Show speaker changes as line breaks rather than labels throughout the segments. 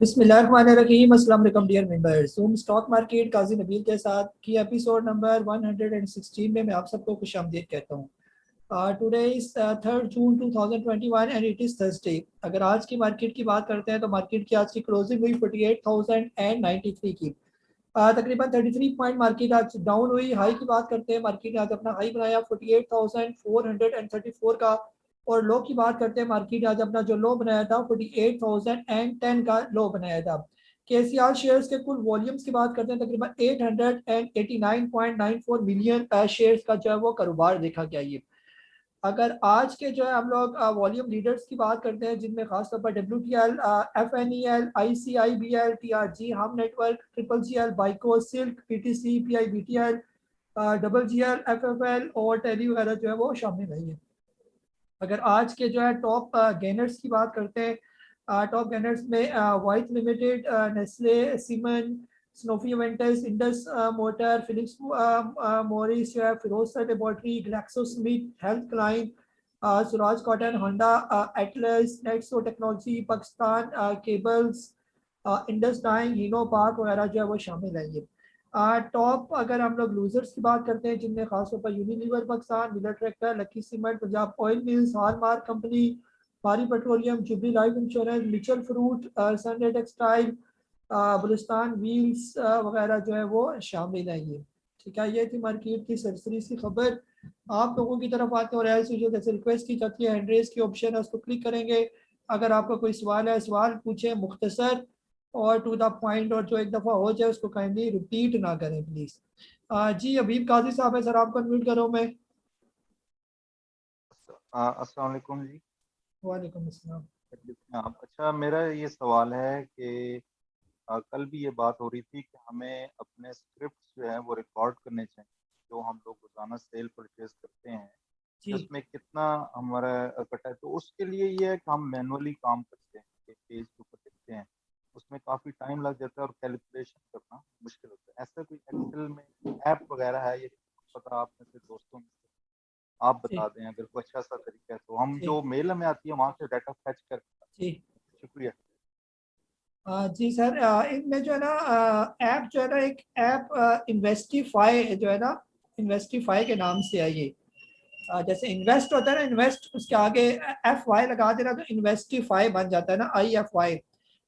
बिस्मिल्लाहिर्रहमानिर्रहीम। अस्सलाम वालेकुम डियर मेंबर्स। हम स्टॉक मार्केट काजी नबील के साथ की एपिसोड नंबर 116 में मैं आप सबको खुशामदीद कहता हूँ। Today is 3 June 2021 and it is Thursday. अगर आज की मार्केट की बात करते हैं तो मार्केट की आज की क्लोजिंग हुई 48,093 की। तकरीबन 33 पॉइंट मार्केट आज डाउन हुई। हाई की बात करते हैं, मार्केट ने आज अपना हाई बनाया 48,434 का। और लो की बात करते हैं, मार्केट आज अपना जो लो बनाया था 48,010 का लो बनाया था। केसीआर शेयर्स के कुल वॉल्यूम्स की बात करते हैं, तकरीबन 889.94 मिलियन शेयर्स का जो है वो कारोबार देखा गया ये। अगर आज के जो है हम लोग वॉल्यूम लीडर्स की बात करते हैं, जिनमें खासतौर पर WTL, FNEL, ICIBL, TRG, Hum network, GGL, Byco, Silk, PTC, PIBTL, GGL, FFL और टेली वगैरह जो है वो शामिल नहीं है। अगर आज के जो है टॉप गेनर्स की बात करते हैं, टॉप गेनर्स में Wyeth limited, Nestle, Siemens, Sanofi Aventis, Indus motor, Philips Morris, Feroze laboratory, GlaxoSmith health Kline, Suraj cotton, Honda, Atlas, Nexo technology, Pakistan cables, Indus dyeing, Hinopak वगैरह जो है वो शामिल है ये। टॉप अगर हम लोग लूजर्स की बात करते हैं, जिनमें खासतौर पर Unilever Pakistan, Millat tractor, Lucky cement, Punjab oil mills, Hallmark company, Mari petroleum, Jubilee life insurance, Mitchell fruit, Sunday textile, Balochistan wheels वगैरह जो है वो शामिल है ये। ठीक है, ये थी मार्केट की सरसरी सी खबर। आप लोगों की तरफ आते हैं और ऐसे जो जैसे रिक्वेस्ट की जाती है, हैंड रेज की ऑप्शन है, उसको क्लिक करेंगे। अगर आपका कोई सवाल है, सवाल पूछें मुख्तसर और टू द पॉइंट, और जो एक दफ़ा हो जाए उसको काइंडली रिपीट ना करें प्लीज़। जी अबीब काजी साहब है सर, आपको अनम्यूट करो मैं।
अस्सलाम वालेकुम जी।
वालेकुम अस्सलाम।
आप अच्छा, मेरा ये सवाल है कि कल भी ये बात हो रही थी कि हमें अपने स्क्रिप्ट जो है वो रिकॉर्ड करने चाहिए, जो हम लोग रोजाना सेल परचेज करते हैं कि
जी
उसमें कितना हमारा कटा है। तो उसके लिए ये है कि हम मैनुअली काम करते हैं, एक पेज के ऊपर लिखते हैं, उसमें काफ़ी टाइम लग जाता है और कैलकुलेशन करना मुश्किल होता है। ऐसा कोई एक्सेल में ऐप वगैरह है, ये पता आप में से दोस्तों में से आप
जी
बता दें अगर कोई अच्छा सा तरीका है, तो हम
जी
जो मेल हमें आती है वहाँ से डाटा फैच कर।
जी।
शुक्रिया।
जी सर, इनमें जो है ना ऐप जो है ना, एक ऐप इन्वेस्टिफाई जो है ना, इन्वेस्टिफाई के नाम से है ये। जैसे इन्वेस्ट होता है ना, इन्वेस्ट उसके आगे FY लगा देना तो इन्वेस्टिफाई बन जाता है ना, IFY।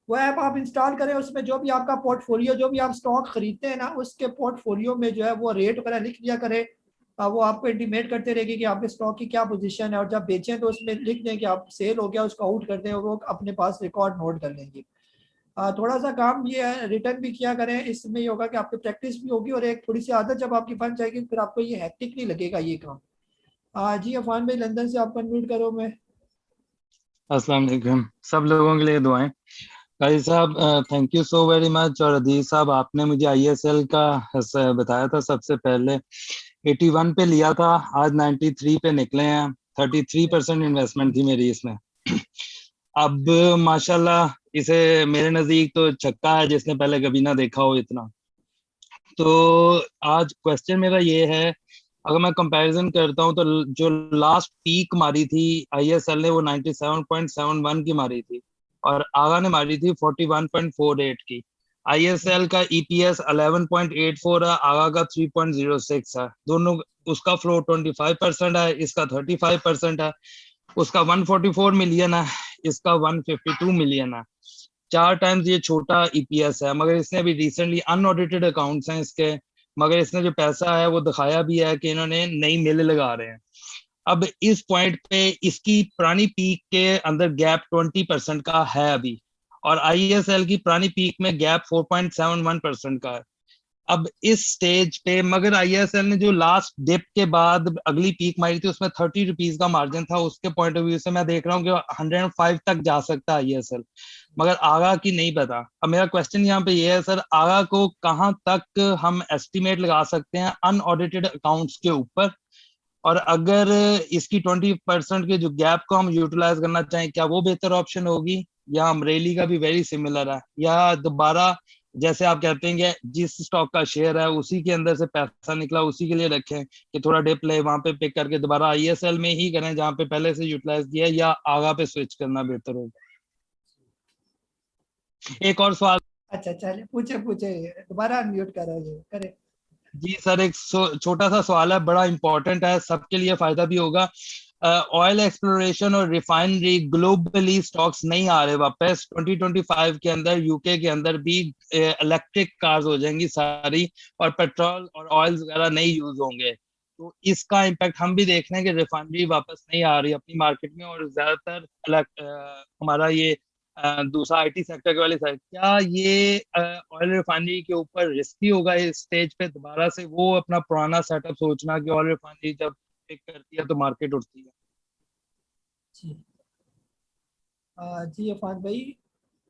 वो ऐप आप इंस्टॉल करें, उसमें जो भी आपका पोर्टफोलियो, जो भी आप स्टॉक खरीदते हैं ना, उसके पोर्टफोलियो में जो है वो रेट वगैरह लिख लिया करें। वो आपको इंटीमेट करते रहेगी कि आपके स्टॉक की क्या पोजीशन है, और जब बेचें तो उसमें लिख दें कि आप सेल हो गया, उसको आउट कर दें, और वो अपने पास रिकॉर्ड नोट कर लेंगे। थोड़ा सा काम ये है, रिटर्न भी किया करें, इसमें ये होगा कि आपकी प्रैक्टिस भी होगी और एक थोड़ी सी आदत जब आपकी बन जाएगी फिर आपको ये हैक्टिक नहीं लगेगा ये काम। जी अफान भाई लंदन से, आपको अनम्यूट करो मैं।
अस्सलाम वालेकुम, सब लोगों के लिए दुआएं। काजी साहब, thank you so very much. और अदील साहब, आपने मुझे ISL का बताया था सबसे पहले। 81 पे लिया था, आज 93 पे निकले हैं। 33% इन्वेस्टमेंट थी मेरी इसमें। अब माशाल्लाह इसे मेरे नजदीक तो छक्का है जिसने पहले कभी ना देखा हो इतना। तो आज क्वेश्चन मेरा ये है, अगर मैं कंपैरिजन करता हूँ तो जो लास्ट पीक मारी थी ISL ने वो 97.71 की मारी थी, और आगा ने मारी थी 41.48 की। ISL का EPS 11.84 है, आगा का 3.06 है। दोनों, उसका फ्लो 25% है, इसका 35% है। उसका 144 मिलियन है, इसका 152 मिलियन है। 4 टाइम्स ये छोटा EPS है, मगर इसने अभी रिसेंटली अनऑडिटेड अकाउंट्स हैं इसके, मगर इसने जो पैसा है वो दिखाया भी है कि इन्होंने नई मिल लगा रहे हैं। अब इस पॉइंट पे इसकी पुरानी पीक के अंदर गैप 20% का है अभी, और ISL की पुरानी पीक में गैप 4.71% का है। अब इस स्टेज पे, मगर ISL ने जो लास्ट डिप के बाद अगली पीक मारी थी उसमें 30 रुपीज का मार्जिन था। उसके पॉइंट ऑफ व्यू से मैं देख रहा हूँ कि 105 तक जा सकता है ISL, मगर आगा की नहीं पता। अब मेरा क्वेश्चन यहाँ पे ये है सर, आगा को कहाँ तक हम एस्टिमेट लगा सकते हैं अनऑडिटेड अकाउंट्स के ऊपर? और अगर इसकी 20% के जो गैप को हम यूटिलाइज करना चाहें, क्या वो बेहतर ऑप्शन होगी, या अमरेली का भी वेरी सिमिलर है, या दोबारा जैसे आप कहते हैं कि जिस स्टॉक का शेयर है उसी के अंदर से पैसा निकला उसी के लिए रखें, कि थोड़ा डिप ले वहां पे पिक करके दोबारा ISL में ही करें जहां पे पहले से यूटिलाइज किया, या आगा पे स्विच करना बेहतर होगा? एक और सवाल।
अच्छा चले, पूछे पूछे, दोबारा अनम्यूट करो, ये करे।
जी सर, एक छोटा सा सवाल है, बड़ा इंपॉर्टेंट है, सबके लिए फायदा भी होगा। ऑयल एक्सप्लोरेशन और रिफाइनरी ग्लोबली स्टॉक्स नहीं आ रहे वापस। 2025 के अंदर यूके के अंदर भी इलेक्ट्रिक कार्स हो जाएंगी सारी, और पेट्रोल और ऑयल वगैरह नहीं यूज होंगे। तो इसका इम्पैक्ट हम भी देख रहे हैं कि रिफाइनरी वापस नहीं आ रही अपनी मार्केट में, और ज्यादातर हमारा ये दूसरा आईटी सेक्टर के वाले साइड, क्या ये ऑयल रिफाइनरी के ऊपर रिस्की होगा इस स्टेज पे दोबारा से वो अपना पुराना सेटअप सोचना कि ऑयल रिफाइनरी जब पिक करती है तो मार्केट उठती है?
जी जी अफान भाई,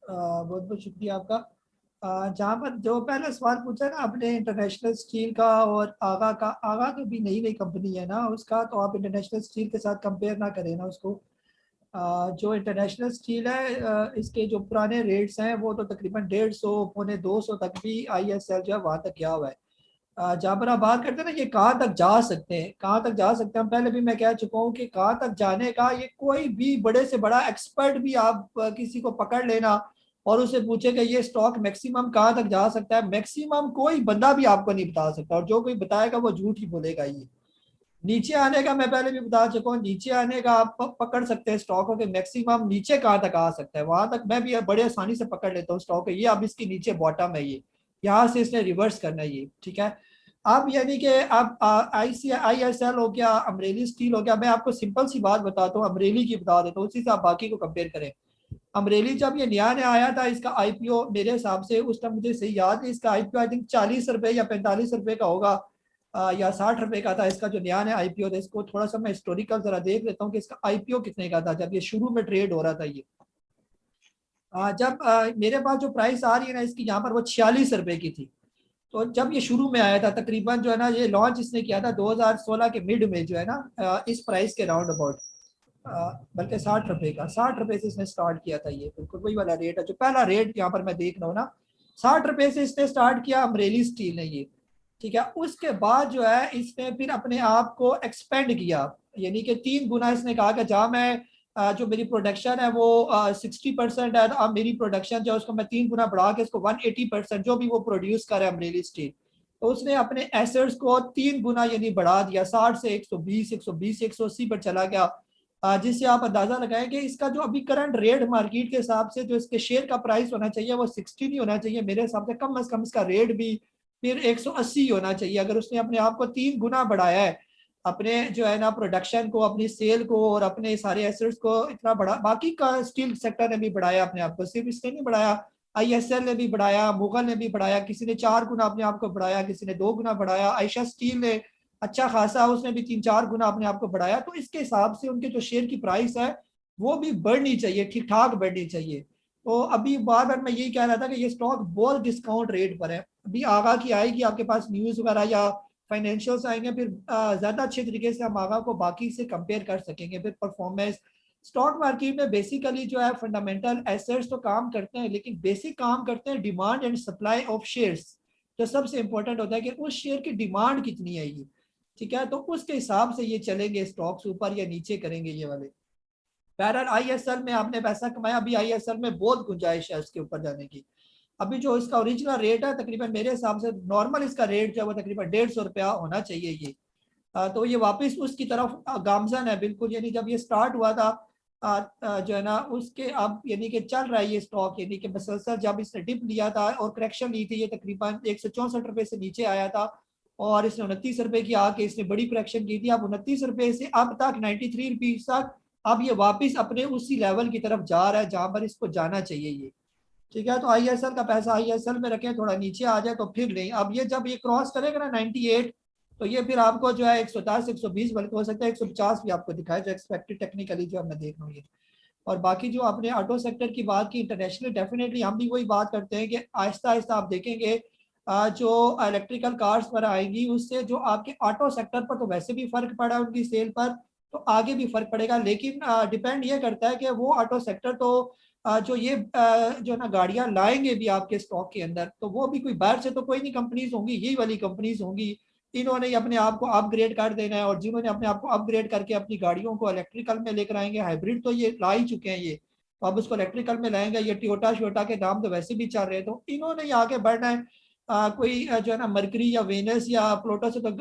बहुत बहुत शुक्रिया आपका। जहाँ पर जो पहले सवाल पूछा ना आपने इंटरनेशनल स्टील का और आगा का, आगा तो भी नई नई कंपनी है ना उसका, तो आप इंटरनेशनल स्टील के साथ कंपेयर ना करें ना उसको। जो इंटरनेशनल स्टील है, इसके जो पुराने रेट्स हैं वो तो तकरीबन 150 पौने 200 तक भी ISL जो है वहाँ तक गया हुआ है। जहाँ पर आप बात करते हैं ना ये कहाँ तक जा सकते हैं, कहाँ तक जा सकते हैं, पहले भी मैं कह चुका हूँ कि कहाँ तक जाने का ये कोई भी बड़े से बड़ा एक्सपर्ट भी आप किसी को पकड़ लेना और उसे पूछे कि ये स्टॉक मैक्सिमम कहाँ तक जा सकता है, मैक्सिमम कोई बंदा भी आपको नहीं बता सकता, और जो कोई बताएगा वो झूठ ही बोलेगा। ये नीचे आने का मैं पहले भी बता चुका हूँ, नीचे आने का आप पकड़ सकते हैं स्टॉक के मैक्सिमम नीचे कहाँ तक आ सकता है, वहां तक मैं भी बड़े आसानी से पकड़ लेता हूँ स्टॉक। ये अब इसके नीचे बॉटम है, ये यहाँ से इसने रिवर्स करना है, ये ठीक है। अब यानी कि अब ISL हो गया, अमरेली स्टील हो गया, मैं आपको सिंपल सी बात बताता हूँ, अमरेली की बता देता हूँ, उसी से आप बाकी को कंपेयर करें। अमरेली जब ये नया नया आया था, इसका IPO मेरे हिसाब से उस टाइम मुझे सही याद है, इसका IPO आई थिंक 40 रुपए या 45 रुपए का होगा, या 60 रुपए का था इसका जो नया नया IPO था। इसको थोड़ा सा मैं हिस्टोरिकल जरा देख लेता हूँ कि इसका IPO कितने का था जब ये शुरू में ट्रेड हो रहा था। ये जब मेरे पास जो प्राइस आ रही है ना इसकी, यहाँ पर वो 46 रुपए की थी। तो जब ये शुरू में आया था तकरीबन जो है ना, ये लॉन्च इसने किया था 2016 के मिड में जो है ना, इस प्राइस के राउंड अबाउट, बल्कि 60 रुपए का, 60 रुपए से इसने स्टार्ट किया था। ये बिल्कुल वही वाला रेट है जो पहला रेट यहाँ पर मैं देख रहा हूँ ना, 60 रुपए से इसने स्टार्ट किया अमरेली स्टील ने ये, ठीक है। उसके बाद जो है इसने फिर अपने आप को एक्सपेंड किया, यानी कि 3 गुना इसने कहा कि जहाँ मैं जो मेरी प्रोडक्शन है वो 60% है, अब मेरी प्रोडक्शन जो है उसको मैं 3 गुना बढ़ा के इसको 180% जो भी वो प्रोड्यूस करे अमरेली स्टील, तो उसने अपने एसेट्स को 3 गुना यानी बढ़ा दिया, 60 से 120, 120, 180 पर चला गया। जिससे आप अंदाजा लगाएं कि इसका जो अभी करंट रेट मार्केट के हिसाब से जो इसके शेयर का प्राइस होना चाहिए वो 60 नहीं होना चाहिए, मेरे हिसाब से कम से कम इसका रेट भी फिर 180 होना चाहिए। अगर उसने अपने आप को 3 गुना बढ़ाया है, अपने जो है ना प्रोडक्शन को, अपनी सेल को और अपने सारे एसेट्स को इतना बढ़ा, बाकी का स्टील सेक्टर ने भी बढ़ाया अपने आप को, सिर्फ इसने नहीं बढ़ाया, ISL ने भी बढ़ाया, मुगल ने भी बढ़ाया, किसी ने 4 गुना अपने आप को बढ़ाया, किसी ने 2 गुना बढ़ाया, आयशा स्टील ने अच्छा खासा उसने भी 3-4 गुना अपने आप को बढ़ाया। तो इसके हिसाब से उनके जो शेयर की प्राइस है वो भी बढ़नी चाहिए, ठीक ठाक बढ़नी चाहिए। तो अभी बार बार मैं यही कह रहा था कि ये स्टॉक बहुत डिस्काउंट रेट पर है, अभी आगा की आएगी आपके पास न्यूज़ वगैरह या फाइनेंशियल्स आएंगे, फिर ज़्यादा अच्छे तरीके से हम आगा को बाकी से कंपेयर कर सकेंगे, फिर परफॉर्मेंस। स्टॉक मार्केट में बेसिकली जो है फंडामेंटल एसेट्स तो काम करते हैं, लेकिन बेसिक काम करते हैं demand and supply of shares, जो सबसे इंपॉर्टेंट होता है कि उस शेयर की डिमांड कितनी है ये, ठीक है। तो उसके हिसाब से ये चलेंगे स्टॉक्स, ऊपर या नीचे करेंगे ये वाले। बहरहाल ISL में आपने पैसा कमाया, अभी ISL में बहुत गुंजाइश है उसके ऊपर जाने की। अभी जो इसका ओरिजिनल रेट है तकरीबन मेरे हिसाब से नॉर्मल इसका रेट जो है वो तकरीबन 150 रुपया होना चाहिए ये। तो ये वापस उसकी तरफ गामजन है बिल्कुल, यानी जब ये स्टार्ट हुआ था जो है ना उसके अब यानी कि चल रहा है ये स्टॉक, यानी कि मसलसल जब इसने डिप लिया था और करेक्शन ली थी, ये तकरीबन 164 रुपये से नीचे आया था और इसने 29 रुपये की आके इसने बड़ी करेक्शन की थी। अब 29 रुपये से अब तक 93 रुपीज तक अब ये वापस अपने उसी लेवल की तरफ जा रहा है जहां पर इसको जाना चाहिए ये, ठीक है। तो ISL का पैसा ISL में रखें, थोड़ा नीचे आ जाए तो फिर नहीं। अब ये जब ये क्रॉस करेगा ना 98, तो ये फिर आपको जो है 110, 120 बल्कि हो सकता है 150 भी आपको दिखाए, जो एक्सपेक्टेड टेक्निकली जो मैं देख रहा हूँ ये। और बाकी जो आपने ऑटो सेक्टर की बात की इंटरनेशनली, डेफिनेटली हम भी वही बात करते हैं कि आहिस्ता आहिस्ता आप देखेंगे जो इलेक्ट्रिकल कार्स पर आएंगी उससे जो आपके ऑटो सेक्टर पर तो वैसे भी फर्क पड़ा है उनकी सेल पर, तो आगे भी फर्क पड़ेगा। लेकिन डिपेंड ये करता है कि वो ऑटो सेक्टर तो जो ये जो ना गाड़ियां लाएंगे भी आपके स्टॉक के अंदर, तो वो भी कोई बाहर से तो कोई नहीं कंपनीज होंगी, यही वाली कंपनीज होंगी। इन्होंने ही अपने आप को अपग्रेड कर देना है, और जिन्होंने अपने आप को अपग्रेड करके अपनी गाड़ियों को इलेक्ट्रिकल में लेकर आएंगे, हाइब्रिड तो ये ला ही चुके हैं ये, तो अब उसको इलेक्ट्रिकल में लाएंगे। ये टोयोटा शोटा के दाम तो वैसे भी चल रहे हैं, तो इन्होंने ही आगे बढ़ना है। कोई जो है ना मरकरी या वेनस या प्लोटो से तो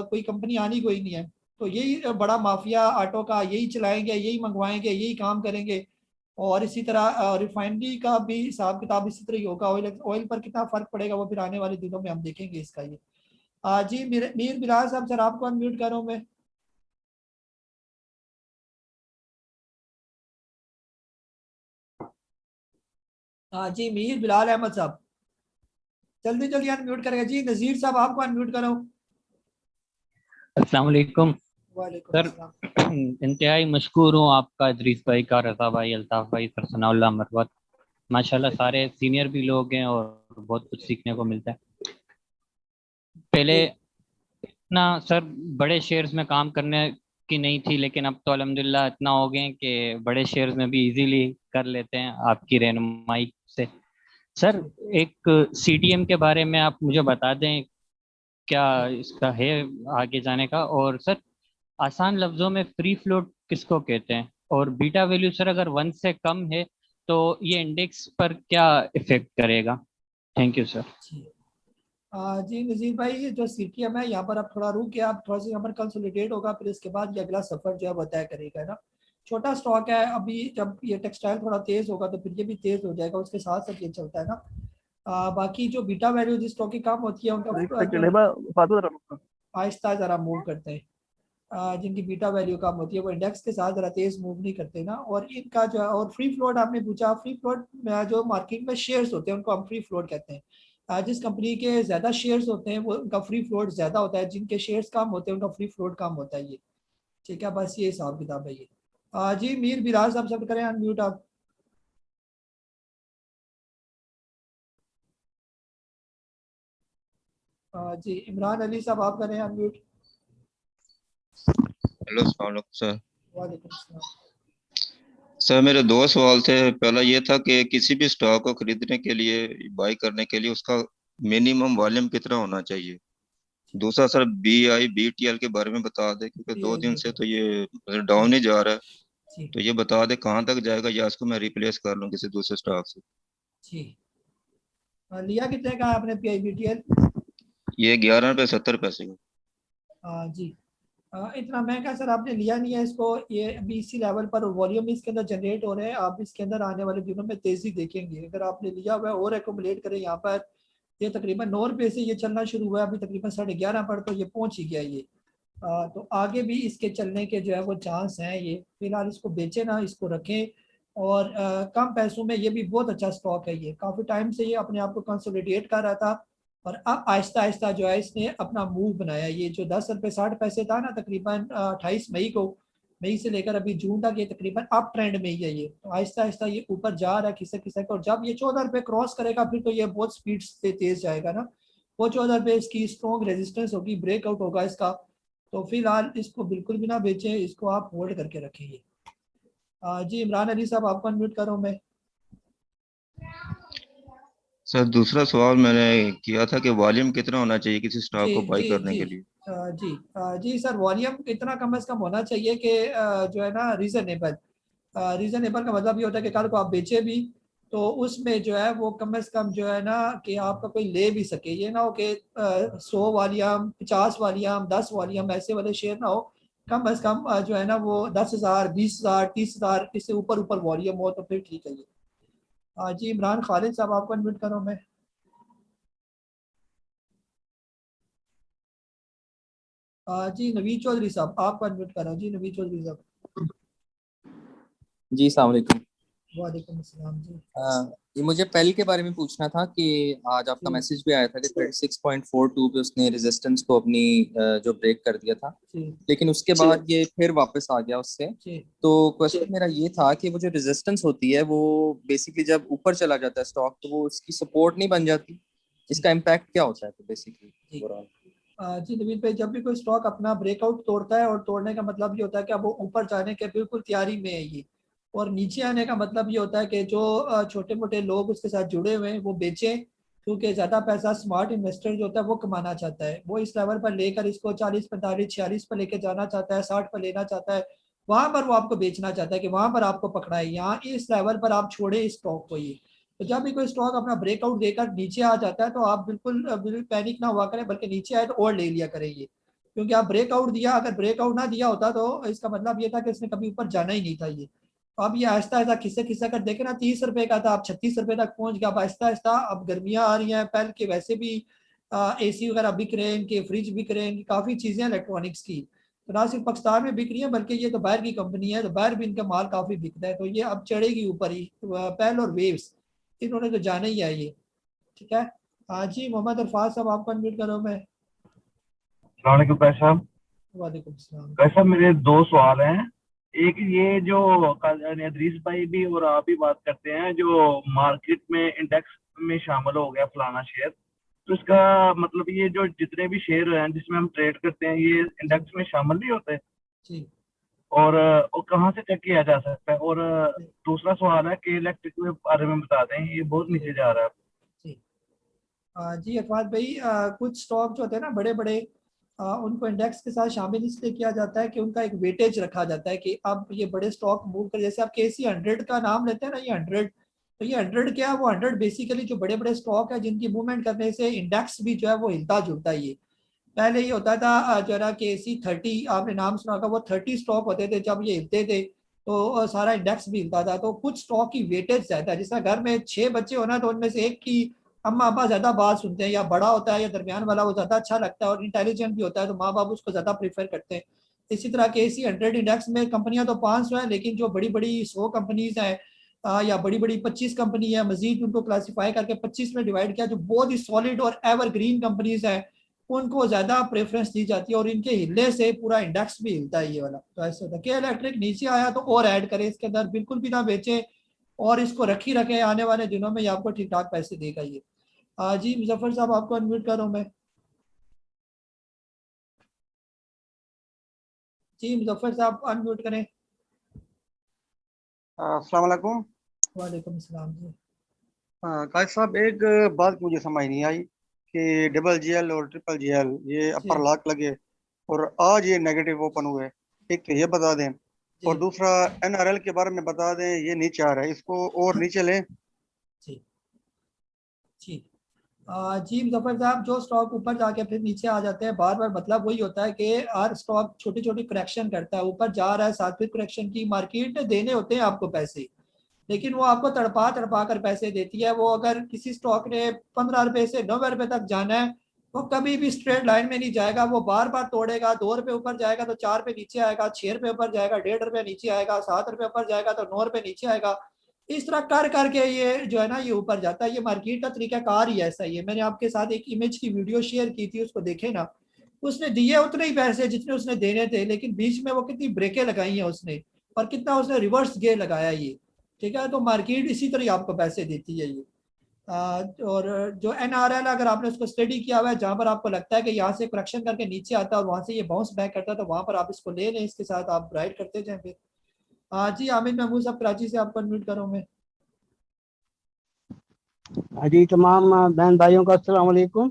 कोई कंपनी आनी कोई नहीं है। तो यही बड़ा माफिया ऑटो का, यही चलाएंगे, यही मंगवाएंगे, यही काम करेंगे। और इसी तरह रिफाइनरी का भी हिसाब किताब इसी तरह ही होगा। ऑयल ऑयल पर कितना फर्क पड़ेगा वो फिर आने वाले दिनों में हम देखेंगे इसका। ये जी मीर बिलाल साहब, सर आपको अनम्यूट कर रहा हूँ मैं। हाँ जी, मीर बिलाल अहमद साहब जल्दी जल्दी अनम्यूट करेगा जी। नजीर साहब आपको अनम्यूट कर रहा हूँ।
अस्सलाम वालेकुम
वालेकुम
सर।
अस्सलाम।
इंतहाई मशकूर हूँ आपका, इदरीस भाई का, रजा भाई, अल्ताफ भाई, सरसनाउल्लाह मरवत। माशाल्लाह सारे सीनियर भी लोग हैं और बहुत कुछ सीखने को मिलता है। पहले
जी
इतना सर बड़े शेयर्स में काम करने की नहीं थी, लेकिन अब तो अल्हम्दुलिल्लाह इतना हो गए कि बड़े शेयर्स में भी इजीली कर लेते हैं आपकी रहनुमाई से। सर
जी
एक सीडीएम के बारे में आप मुझे बता दें, क्या इसका है आगे जाने का? और सर आसान लफ्जों में फ्री फ्लोट किसको कहते हैं? और बीटा वैल्यू सर अगर 1 से कम है तो ये इंडेक्स पर क्या इफेक्ट करेगा? Thank you sir.
जी जी नजीर भाई, ये जो सीटीएम है यहाँ पर आप थोड़ा रुक के आप थोड़ा सा यहाँ पर कंसोलिडेट होगा, फिर इसके बाद ये अगला सफर जो है वो तय करेगा, है ना। छोटा स्टॉक है अभी, जब ये टेक्सटाइल थोड़ा तेज होगा तो फिर ये भी तेज हो जाएगा, उसके साथ साथ ये चलता है ना। बाकी जो बीटा वैल्यू जिस स्टॉक की कम होती है
एक
उनका
सेकंड
जो
है
आहिस्ता जरा मूव करते हैं। जिनकी बीटा वैल्यू कम होती है वो इंडेक्स के साथ जरा तेज मूव नहीं करते ना। और इनका जो है, और फ्री फ्लोट आपने पूछा, फ्री फ्लोट में जो मार्केट में शेयर्स होते हैं उनको हम फ्री फ्लोट कहते हैं। जिस कंपनी के ज्यादा शेयर्स होते हैं वो उनका फ्री फ्लोट ज्यादा होता है, जिनके शेयर्स कम होते हैं उनका फ्री फ्लोट कम होता है। ये ठीक है, बस ये हिसाब किताब है ये। जी मीर बिलाल साहब सब करें अनम्यूट आप। जी इमरान अली साहब आप करें अनम्यूट।
हेलो अस्सलाम वालेकुम सर।
वालेकुम सलाम।
सर मेरे दो सवाल थे। पहला ये था कि किसी भी स्टॉक को खरीदने के लिए, बाई करने के लिए उसका मिनिमम वॉल्यूम कितना होना चाहिए। दूसरा सर BIBTL के बारे में बता दे, क्योंकि
जी
2 दिन से
जी
तो ये डाउन ही जा रहा है।
जी
तो ये बता दे कहाँ तक जाएगा, या इसको मैं रिप्लेस कर लूँ किसी दूसरे स्टॉक से।
जी। लिया कितने का है आपने PIBTL?
ये 11 रुपये 70 पैसे का।
जी इतना महंगा सर आपने लिया नहीं है इसको। ये अभी इसी लेवल पर वॉल्यूम इसके अंदर जनरेट हो रहे हैं। आप इसके अंदर आने वाले दिनों में तेजी देखेंगे। अगर आपने लिया हुआ है और एकोमुलेट करें यहाँ पर, ये तकरीबन 9 रुपये से ये चलना शुरू हुआ है, अभी तकरीबन 11.5 पर तो ये पहुंच ही गया ये। तो आगे भी इसके चलने के जो है वो चांस हैं। ये फिलहाल इसको बेचे ना, इसको रखें। और कम पैसों में ये भी बहुत अच्छा स्टॉक है। ये काफ़ी टाइम से ये अपने आप को कंसोलिडेट कर रहा था, और अब आहिस्ता आहिस्ता जो है इसने अपना मूव बनाया। ये जो 10 रुपये 60 पैसे था ना तकरीबन 28 मई को, मई से लेकर अभी जून तक ये तकरीबन अप ट्रेंड में ही है। ये तो आहिस्ता आहिस्ता ये ऊपर जा रहा है खिसक खिसक, और जब ये 14 रुपये क्रॉस करेगा फिर तो ये बहुत स्पीड से तेज जाएगा ना। वो 14 रुपये इसकी स्ट्रॉन्ग रेजिस्टेंस होगी, ब्रेकआउट होगा इसका। तो फिलहाल इसको बिल्कुल भी ना बेचें, इसको आप होल्ड करके रखेंगे। जी इमरान अली साहब आपको अनम्यूट कर रहा हूँ मैं।
सर दूसरा सवाल मैंने किया था कि वॉल्यूम कितना होना चाहिए किसी स्टॉक
जी
को बाई
जी
करने
जी
के लिए।
जी सर, वॉल्यूम इतना कम से कम होना चाहिए कि जो है ना रीजनेबल। रीजनेबल का मतलब ये होता है कि कल को आप बेचे भी तो उसमें जो है वो कम से कम जो है ना कि आपका कोई ले भी सके। ये ना हो कि 100 वालियम 50 वालियम 10 वालियम ऐसे वाले शेयर ना हो। कम से कम जो है ना वो 10,000 20,000 30,000 इससे ऊपर ऊपर वॉल्यूम हो तो फिर ठीक है ये। जी इमरान खालिद साहब आपको अनम्यूट करूँ मैं। जी नवीद चौधरी साहब आपको अनम्यूट कर रहा हूँ। जी नवीद चौधरी साहब।
जी अस्सलाम वालेकुम।
वालेकुम अस्सलाम जी।
ये मुझे पहल के बारे में पूछना था कि आज आपका
जी
मैसेज भी आया था कि 36.42 पे उसने रेजिस्टेंस को अपनी जो ब्रेक कर दिया था,
जी
लेकिन उसके बाद ये फिर वापस आ गया उससे।
जी
तो क्वेश्चन मेरा ये था कि वो जो रेजिस्टेंस होती है वो बेसिकली जब ऊपर चला जाता है स्टॉक तो वो उसकी सपोर्ट नहीं बन जाती, इसका इम्पैक्ट क्या होता है तो बेसिकली
जी
ओवरऑल?
जी नवीद भाई, जब भी कोई स्टॉक अपना ब्रेकआउट तोड़ता है, और तोड़ने का मतलब ये होता है कि अब वो ऊपर जाने के बिल्कुल तैयारी में है ये, और नीचे आने का मतलब ये होता है कि जो छोटे मोटे लोग उसके साथ जुड़े हुए हैं वो बेचें, क्योंकि ज़्यादा पैसा स्मार्ट इन्वेस्टर जो होता है वो कमाना चाहता है। वो इस लेवल पर लेकर इसको 40 45 46 पर लेके जाना चाहता है, 60 पर लेना चाहता है। वहां पर वो आपको बेचना चाहता है कि वहां पर आपको पकड़ा है, यहाँ इस लेवल पर आप छोड़े इस स्टॉक को। ये तो जब भी कोई स्टॉक अपना ब्रेकआउट देकर नीचे आ जाता है तो आप बिल्कुल पैनिक ना हुआ करें, बल्कि नीचे आए तो और ले लिया करें ये, क्योंकि आप ब्रेकआउट दिया, अगर ब्रेकआउट ना दिया होता तो इसका मतलब ये था कि इसने कभी ऊपर जाना ही नहीं था ये। तो अब ये आहिस्ता आहिस्ता खिस्से खिस्सा कर देखे ना, 30 रुपए का था, अब 36 रुपए तक पहुंच गया। अब आहिस्ता आहिस्ता, अब गर्मियां आ रही हैं, पहले के वैसे भी AC वगैरह बिक रहे हैं, इनके फ्रिज बिक रहे हैं, इनकी काफ़ी चीज़ें इलेक्ट्रॉनिक्स की, तो ना सिर्फ पाकिस्तान में बिक रही है बल्कि ये तो बाहर की कंपनी है, तो बाहर भी इनका माल काफ़ी बिकता है। तो ये अब चढ़ेगी ऊपर ही, पहल और वेव्स इन्होंने तो जाना ही है ये। ठीक है। हाँ जी, मोहम्मद अरफाज साहब आपको अनम्यूट करो मैं।
अस्सलाम वालेकुम कैश साहब।
वालेकुम सलाम।
कैश साहब मेरे दो सवाल हैं। एक ये जो अदरीस भाई भी और आप भी बात करते हैं जो मार्केट में इंडेक्स में शामिल हो गया फलाना शेयर, तो इसका मतलब ये जो जितने भी शेयर हैं जिसमें हम ट्रेड करते हैं ये इंडेक्स में शामिल नहीं होते,
जी
और कहाँ से चेक किया जा सकता है? और दूसरा सवाल है कि इलेक्ट्रिक के बारे में बता दें, ये बहुत नीचे जा रहा है।
जी जी अरफाज भाई, कुछ स्टॉक जो होते हैं ना बड़े बड़े, उनको इंडेक्स के साथ शामिल इसलिए किया जाता है कि उनका एक वेटेज रखा जाता है कि अब ये बड़े स्टॉक मूव कर, जैसे आप KC 100 का नाम लेते हैं ना, ये 100, तो ये 100 क्या है, वो 100 बेसिकली जो बड़े बड़े स्टॉक है जिनकी मूवमेंट करने से इंडेक्स भी जो है वो हिलता जुलता है। ये पहले ये होता था जो है ना KC 30, आपने नाम सुना होगा, वो 30 स्टॉक होते थे, जब ये हिलते थे तो सारा इंडेक्स भी हिलता था। तो कुछ स्टॉक की वेटेज ज्यादा है, जैसे घर में 6 बच्चे होना तो उनमें से एक की अम्मा अब्बा ज्यादा बात सुनते हैं, या बड़ा होता है या दरमियान वाला वो ज्यादा अच्छा लगता है और इंटेलिजेंट भी होता है तो माँ बाप उसको ज्यादा प्रेफर करते हैं। इसी तरह KC 100 इंडेक्स में कंपनियां तो 500 हैं, लेकिन जो बड़ी बड़ी 100 कंपनीज हैं या बड़ी बड़ी 25 कंपनी है, मजीद उनको क्लासीफाई करके 25 में डिवाइड किया, जो बहुत ही सॉलिड और एवरग्रीन कंपनीज हैं उनको ज्यादा प्रेफरेंस दी जाती है, और इनके हिलने से पूरा इंडेक्स भी हिलता है ये वाला। तो ऐसे होता है कि इलेक्ट्रिक नीचे आया तो और ऐड करें इसके अंदर, बिल्कुल भी ना बेचे और इसको रखी रखे, आने वाले दिनों में ये आपको ठीक ठाक पैसे देगा ये। जी मुजफ्फर साहब आपको अनम्यूट कर रहा हूं मैं। जी मुजफ्फर साहब अनम्यूट करें।
अस्सलाम वालेकुम।
वालेकुम सलाम जी।
काश साहब, एक बात मुझे समझ नहीं आई कि DGL और GGL ये अपर
जी
लॉक लगे और आज ये नेगेटिव ओपन हुए, एक तो ये बता दें, और
जी
दूसरा NRL के बारे में बता दें, ये नीचे आ रहा है, इसको और नीचे लें।
जी जी जी मुजफ्फर साहब, जो स्टॉक ऊपर जाके फिर नीचे आ जाते हैं बार बार, मतलब वही होता है कि हर स्टॉक छोटी छोटी करेक्शन करता है, ऊपर जा रहा है, साथ फिर करेक्शन की मार्केट देने होते हैं आपको पैसे, लेकिन वो आपको तड़पा तड़पा कर पैसे देती है। वो अगर किसी स्टॉक ने 15 रुपए से 90 रुपए तक जाना है, वो कभी भी स्ट्रेट लाइन में नहीं जाएगा, वो बार बार तोड़ेगा। 2 रुपए ऊपर जाएगा तो 4 रुपए नीचे आएगा, 6 रुपए ऊपर जाएगा 1.5 रुपए नीचे आएगा, 7 रुपए ऊपर जाएगा तो 9 रुपए नीचे आएगा। इस तरह कर करके ये जो है ना ये ऊपर जाता है। ये मार्केट का तरीकाकार ही ऐसा ही है। मैंने आपके साथ एक इमेज की वीडियो शेयर की थी, उसको देखे ना, उसने दिए उतने ही पैसे जितने उसने देने थे, लेकिन बीच में वो कितनी ब्रेकें लगाई हैं उसने, और कितना उसने रिवर्स गियर लगाया ये। ठीक है, तो मार्केट इसी तरह आपको पैसे देती है ये। और जो NRL, अगर आपने उसको स्टडी किया हुआ है, जहां पर आपको लगता है कि यहाँ से करेक्शन करके नीचे आता है और वहां से ये बाउंस बैक करता है, तो वहां पर आप इसको ले लें, इसके साथ आप राइड करते जाएं फिर। जी आमिर महमूद साहब कराची से आपको अनम्यूट करूँ मैं।
हाँ जी, तमाम बहन भाइयों का अस्सलाम वालेकुम।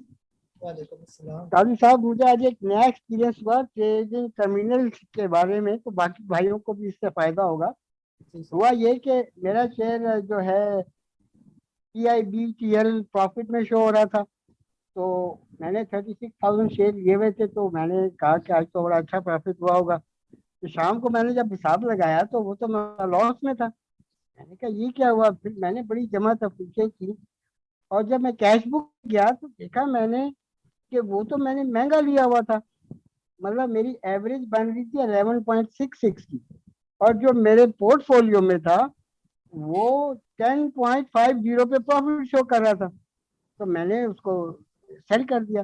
वालेकुम अस्सलाम।
काजी साहब, मुझे आज एक नया एक्सपीरियंस हुआ ट्रेडिंग टर्मिनल के बारे में, तो बाकी भाइयों को भी इससे फायदा होगा। हुआ ये कि मेरा शेयर जो है PIBTL प्रॉफिट में शो हो रहा था, तो मैंने 36,000 शेयर लिए हुए थे, तो मैंने कहा कि आज तो बड़ा अच्छा प्रॉफिट हुआ होगा। तो शाम को मैंने जब हिसाब लगाया तो वो तो मैं लॉस में था। मैंने कहा ये क्या हुआ, फिर मैंने बड़ी जमा तफरीकें की, और जब मैं कैश बुक गया तो देखा मैंने कि वो तो मैंने महंगा लिया हुआ था। मतलब मेरी एवरेज बन रही थी 11.66 की, और जो मेरे पोर्टफोलियो में था वो 10.50 पे प्रॉफिट शो कर रहा था, तो मैंने उसको सेल कर दिया।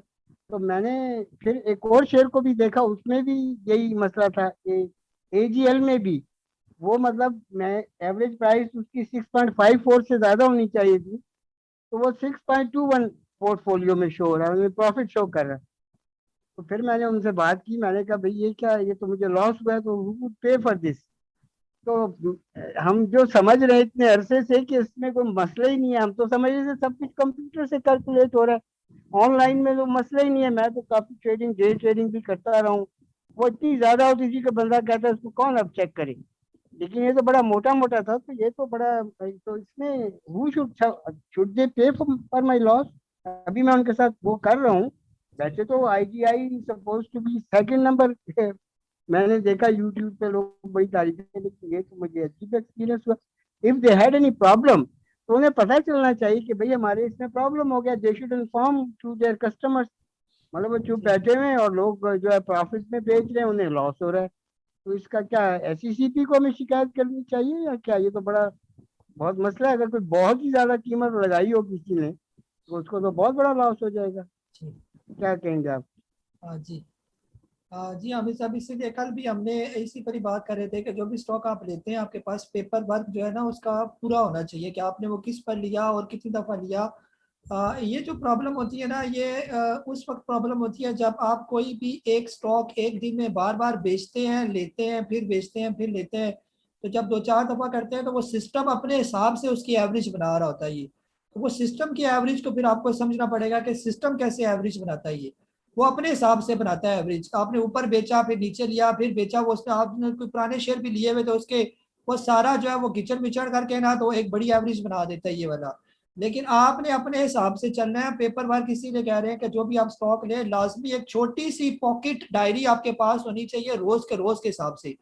तो मैंने फिर एक और शेयर को भी देखा, उसमें भी यही मसला था कि AGL में भी वो, मतलब मैं एवरेज प्राइस उसकी 6.54 से ज़्यादा होनी चाहिए थी, तो वो 6.21 पोर्टफोलियो में शो हो रहा है, प्रॉफिट शो कर रहा है। तो फिर मैंने उनसे बात की, मैंने कहा भाई ये क्या है, ये तो मुझे लॉस हुआ है, तो हु वुड पे फॉर दिस। तो हम जो समझ रहे हैं इतने अरसे से कि इसमें कोई मसला ही नहीं है, हम तो समझ रहे थे सब कुछ कंप्यूटर से कैलकुलेट हो रहा है, ऑनलाइन में तो मसला ही नहीं है। मैं तो काफी ट्रेडिंग, डे ट्रेडिंग भी करता रहा हूँ, वो इतनी ज्यादा होती थी कि बंदा कहता है इसको कौन अब चेक करे। लेकिन ये तो बड़ा मोटा मोटा था, तो ये तो बड़ा, तो इसमें हु शुड दे पे फॉर माई लॉस। अभी मैं उनके साथ वो कर रहा हूँ। वैसे तो IGI suppose to be second number. मैंने देखा यूट्यूब पे लोग बड़ी तारीफें, लेकिन ये तो मुझे अजीब एक्सपीरियंस हुआ। If they had any problem तो उन्हें पता चलना चाहिए कि भाई हमारे इसमें प्रॉब्लम हो गया। They should inform to their customers. मतलब वो चुप बैठे हुए हैं और लोग जो है प्रॉफिट में बेच रहे हैं, उन्हें लॉस हो रहा है। तो इसका क्या SECP को हमें शिकायत करनी चाहिए या क्या? ये तो बड़ा बहुत मसला है। अगर कोई बहुत ही ज्यादा कीमत लगाई हो किसी ने तो उसको तो बहुत बड़ा लॉस हो जाएगा। क्या कहेंगे आप?
हाँ जी। जी हामिद साहब, इसीलिए कल भी हमने इसी पर ही बात कर रहे थे कि जो भी स्टॉक आप लेते हैं आपके पास पेपर वर्क जो है ना उसका पूरा होना चाहिए कि आपने वो किस पर लिया और कितनी दफ़ा लिया। ये जो प्रॉब्लम होती है ना, ये उस वक्त प्रॉब्लम होती है जब आप कोई भी एक स्टॉक एक दिन में बार बार बेचते हैं, लेते हैं, फिर बेचते हैं, फिर लेते हैं। तो जब 2-4 दफ़ा करते हैं तो वो सिस्टम अपने हिसाब से उसकी एवरेज बना रहा होता है ये। तो वो सिस्टम की एवरेज को फिर आपको समझना पड़ेगा कि सिस्टम कैसे एवरेज बनाता है ये। वो अपने हिसाब से बनाता है एवरेज। आपने ऊपर बेचा, फिर नीचे लिया, फिर बेचा, वो उसने आपने कोई पुराने शेयर भी लिए हुए तो उसके वो सारा जो है वो किचन विचड़ करके ना तो एक बड़ी एवरेज बना देता है ये वाला। लेकिन आपने अपने हिसाब से चलना है। पेपर वर्क इसीलिए कह रहे हैं कि जो भी आप स्टॉक ले, लाजमी एक छोटी सी पॉकेट डायरी आपके पास होनी चाहिए रोज के हिसाब से।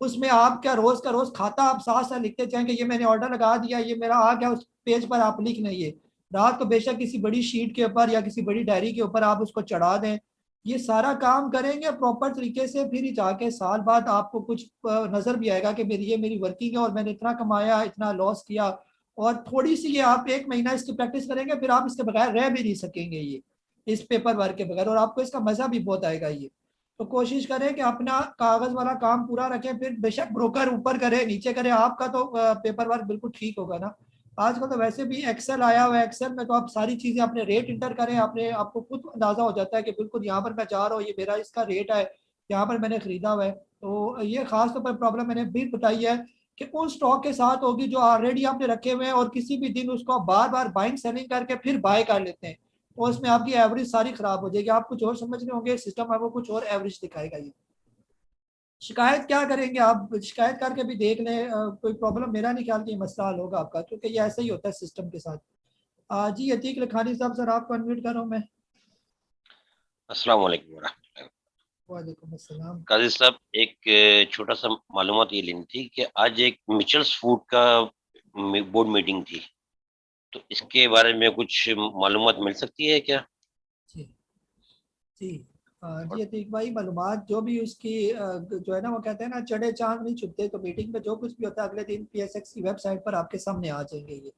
उसमें आप क्या रोज का रोज खाता आप साथ साथ लिखते जाएं कि ये मैंने ऑर्डर लगा दिया, ये मेरा आ गया। उस पेज पर आप लिख नहीं है। रात को बेशक किसी बड़ी शीट के ऊपर या किसी बड़ी डायरी के ऊपर आप उसको चढ़ा दें। ये सारा काम करेंगे प्रॉपर तरीके से, फिर ही जाके साल बाद आपको कुछ नजर भी आएगा कि मेरी वर्किंग है और मैंने इतना कमाया, इतना लॉस किया। और थोड़ी सी ये आप 1 महीना इसकी प्रैक्टिस करेंगे, फिर आप इसके बगैर रह भी नहीं सकेंगे ये, इस पेपर वर्क के बगैर, और आपको इसका मजा भी बहुत आएगा ये। तो कोशिश करें कि अपना कागज वाला काम पूरा रखें, फिर बेशक ब्रोकर ऊपर करे नीचे करे, आपका तो पेपर वर्क बिल्कुल ठीक होगा ना। आजकल तो वैसे भी एक्सेल आया हुआ है, एक्सेल में तो आप सारी चीजें अपने रेट इंटर करें, अपने आपको खुद अंदाजा हो जाता है कि बिल्कुल यहाँ पर मैं जा रहा हूँ, ये मेरा इसका रेट है, यहाँ पर मैंने खरीदा हुआ है। तो ये खास तौर पर प्रॉब्लम मैंने भी बताई है कि उन स्टॉक के साथ होगी जो ऑलरेडी आपने रखे हुए हैं और किसी भी दिन उसको आप बार बार बाइंग सेलिंग करके फिर बाय कर लेते हैं, तो उसमें आपकी एवरेज सारी खराब हो जाएगी। आप कुछ और समझ रहे होंगे, सिस्टम आपको कुछ और एवरेज दिखाएगा ये। शिकायत क्या करेंगे आप? शिकायत करके भी देख लें, कोई प्रॉब्लम, मेरा नहीं ख्याल कि मसला हल होगा आपका, क्योंकि ये ऐसा ही होता है सिस्टम के साथ। जी अतीक लखानी साहब, सर आपको अनम्यूट कर रहा हूँ मैं।
अस्सलाम वालेकुम।
वालेकुम अस्सलाम।
काजी साहब, एक छोटा सा मालूमात ये लेनी थी कि आज एक मिचल्स फूड का बोर्ड मीटिंग थी, तो इसके बारे में कुछ मालूमात मिल सकती है क्या?
जी जी जी अतीक भाई, मालूमात जो भी उसकी जो है ना, वो कहते हैं ना चढ़े चांद नहीं छुपते, तो मीटिंग में जो कुछ भी होता है अगले दिन PSX की वेबसाइट पर आपके सामने आ जाएंगे। ये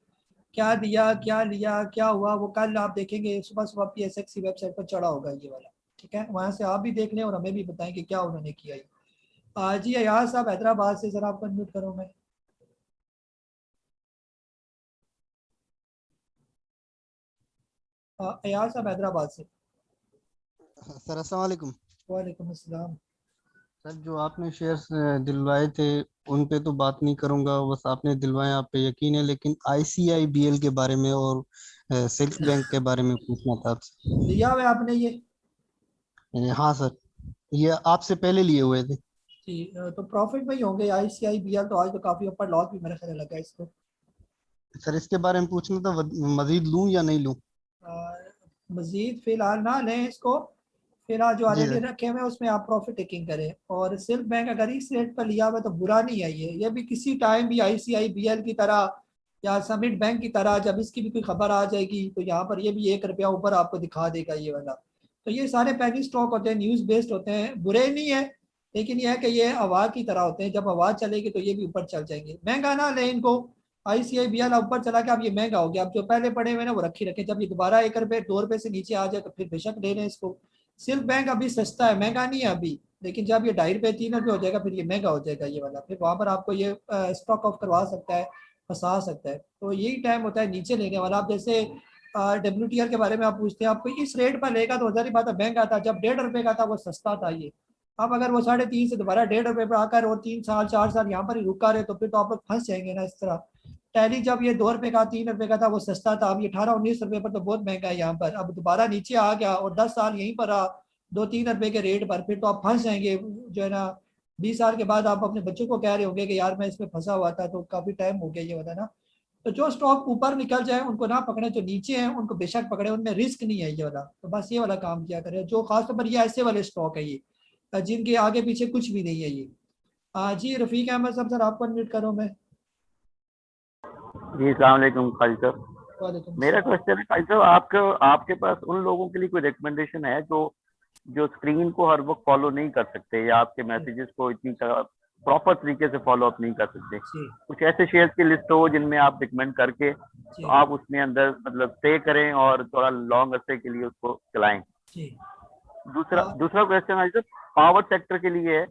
क्या दिया, क्या लिया, क्या हुआ, वो कल आप देखेंगे सुबह सुबह PSX की वेबसाइट पर चढ़ा होगा ये वाला। ठीक है, वहाँ से आप भी देख लें और हमें भी बताएं कि क्या उन्होंने किया ये। जी अयाज साहब हैदराबाद से, सर आपको अनम्यूट करूँ मैं। अयाज साहब हैदराबाद से।
सर अस्सलाम वालेकुम।
वालेकुम अस्सलाम।
सर जो आपने शेयर्स दिलवाए थे उन पे तो बात नहीं करूंगा, बस आपने दिलवाए आप पे यकीन है, लेकिन ICIBL के बारे में और सिल्क बैंक के बारे में पूछना था आपसे।
लिया हुआ आपने ये?
हाँ सर, ये आपसे पहले लिए हुए थे।
जी तो प्रॉफिट में ही होंगे। ICIBL तो आज तो काफी ऊपर, लॉस भी मेरे ख्याल लगा इसको।
सर इसके बारे में पूछना था, मजीद लूं या नहीं लूं?
मजीद फिलहाल ना लें इसको, फिलहाल जो
जी
ऑलरेडी
सर।
रखे हुए हैं उसमें आप प्रॉफिट टेकिंग करें। और सिल्क बैंक अगर इस रेट पर लिया हुआ तो बुरा नहीं है ये भी किसी टाइम भी ICIBL की तरह या समिट बैंक की तरह जब इसकी भी कोई खबर आ जाएगी तो यहाँ पर ये भी 1 रुपया ऊपर आपको दिखा देगा ये वाला। तो ये सारे पैनी स्टॉक होते हैं, न्यूज़ बेस्ड होते हैं, बुरे नहीं है, लेकिन यह है कि ये हवा की तरह होते हैं, जब हवा चलेगी तो ये भी ऊपर चल जाएंगे। महंगा ना लें इनको। ICIBL ऊपर चला के अब ये महंगा हो गया, अब जो पहले पड़े हुए ना वो रखी रखें, जब ये दोबारा 1 रुपये 2 रुपये से नीचे आ जाए तो फिर बेशक ले लें इसको। सिल्क बैंक अभी सस्ता है, महंगा नहीं है अभी, लेकिन जब ये 2.5 रुपये 3 रुपये हो जाएगा फिर ये महंगा हो जाएगा ये वाला, फिर वहां पर आपको ये स्टॉक ऑफ करवा सकता है, फंसा सकता है। तो यही टाइम होता है नीचे लेने वाला। आप जैसे WTR के बारे में आप पूछते हैं, आपको इस रेट पर लेगा तो हज़ारी बात है महंगा था, जब 1.5 रुपये का था वो सस्ता था ये। अब अगर वो 3.5 से दोबारा 1.5 रुपये पर आकर और 3 साल 4 साल यहाँ पर ही रुका रहे तो फिर तो आप लोग फंस जाएंगे ना इस तरह। टैली जब ये 2 रुपये का 3 रुपये का था वो सस्ता था, अब ये 18-19 रुपये पर तो बहुत महंगा है यहाँ पर। अब दोबारा नीचे आ गया और 10 साल यहीं पर रहा, 2-3 रुपए के रेट पर, फिर तो आप फंस जाएंगे। जो है ना 20 साल के बाद आप अपने बच्चों को कह रहे होंगे कि यार मैं इसमें फंसा हुआ था, तो काफी टाइम हो गया ये वाला ना। तो जो स्टॉक ऊपर निकल जाए उनको ना पकड़े, जो नीचे हैं उनको बेशक पकड़े, उनमें रिस्क नहीं है ये वाला। तो बस ये वाला काम किया करें, जो खासतौर पर ये ऐसे वाले स्टॉक है ये जिनके आगे पीछे कुछ भी नहीं है ये। जी रफीक अहमद साहब, सर आपको अनम्यूट करो मैं।
जी अस्सलाम वालेकुम काजी साहब।
वालेकुम
मेरा
सलाम।
क्वेश्चन है काजी साहब, आपके पास उन लोगों के लिए कोई रिकमेंडेशन है जो स्क्रीन को हर वक्त फॉलो नहीं कर सकते या आपके मैसेजेस को इतनी प्रॉपर तरीके से फॉलो अप नहीं कर सकते? कुछ ऐसे शेयर्स की लिस्ट हो जिनमें आप रिकमेंड करके तो आप उसमें अंदर मतलब स्टे करें और थोड़ा लॉन्ग अरसे के लिए उसको चलाएं। दूसरा क्वेश्चन है पावर सेक्टर के लिए है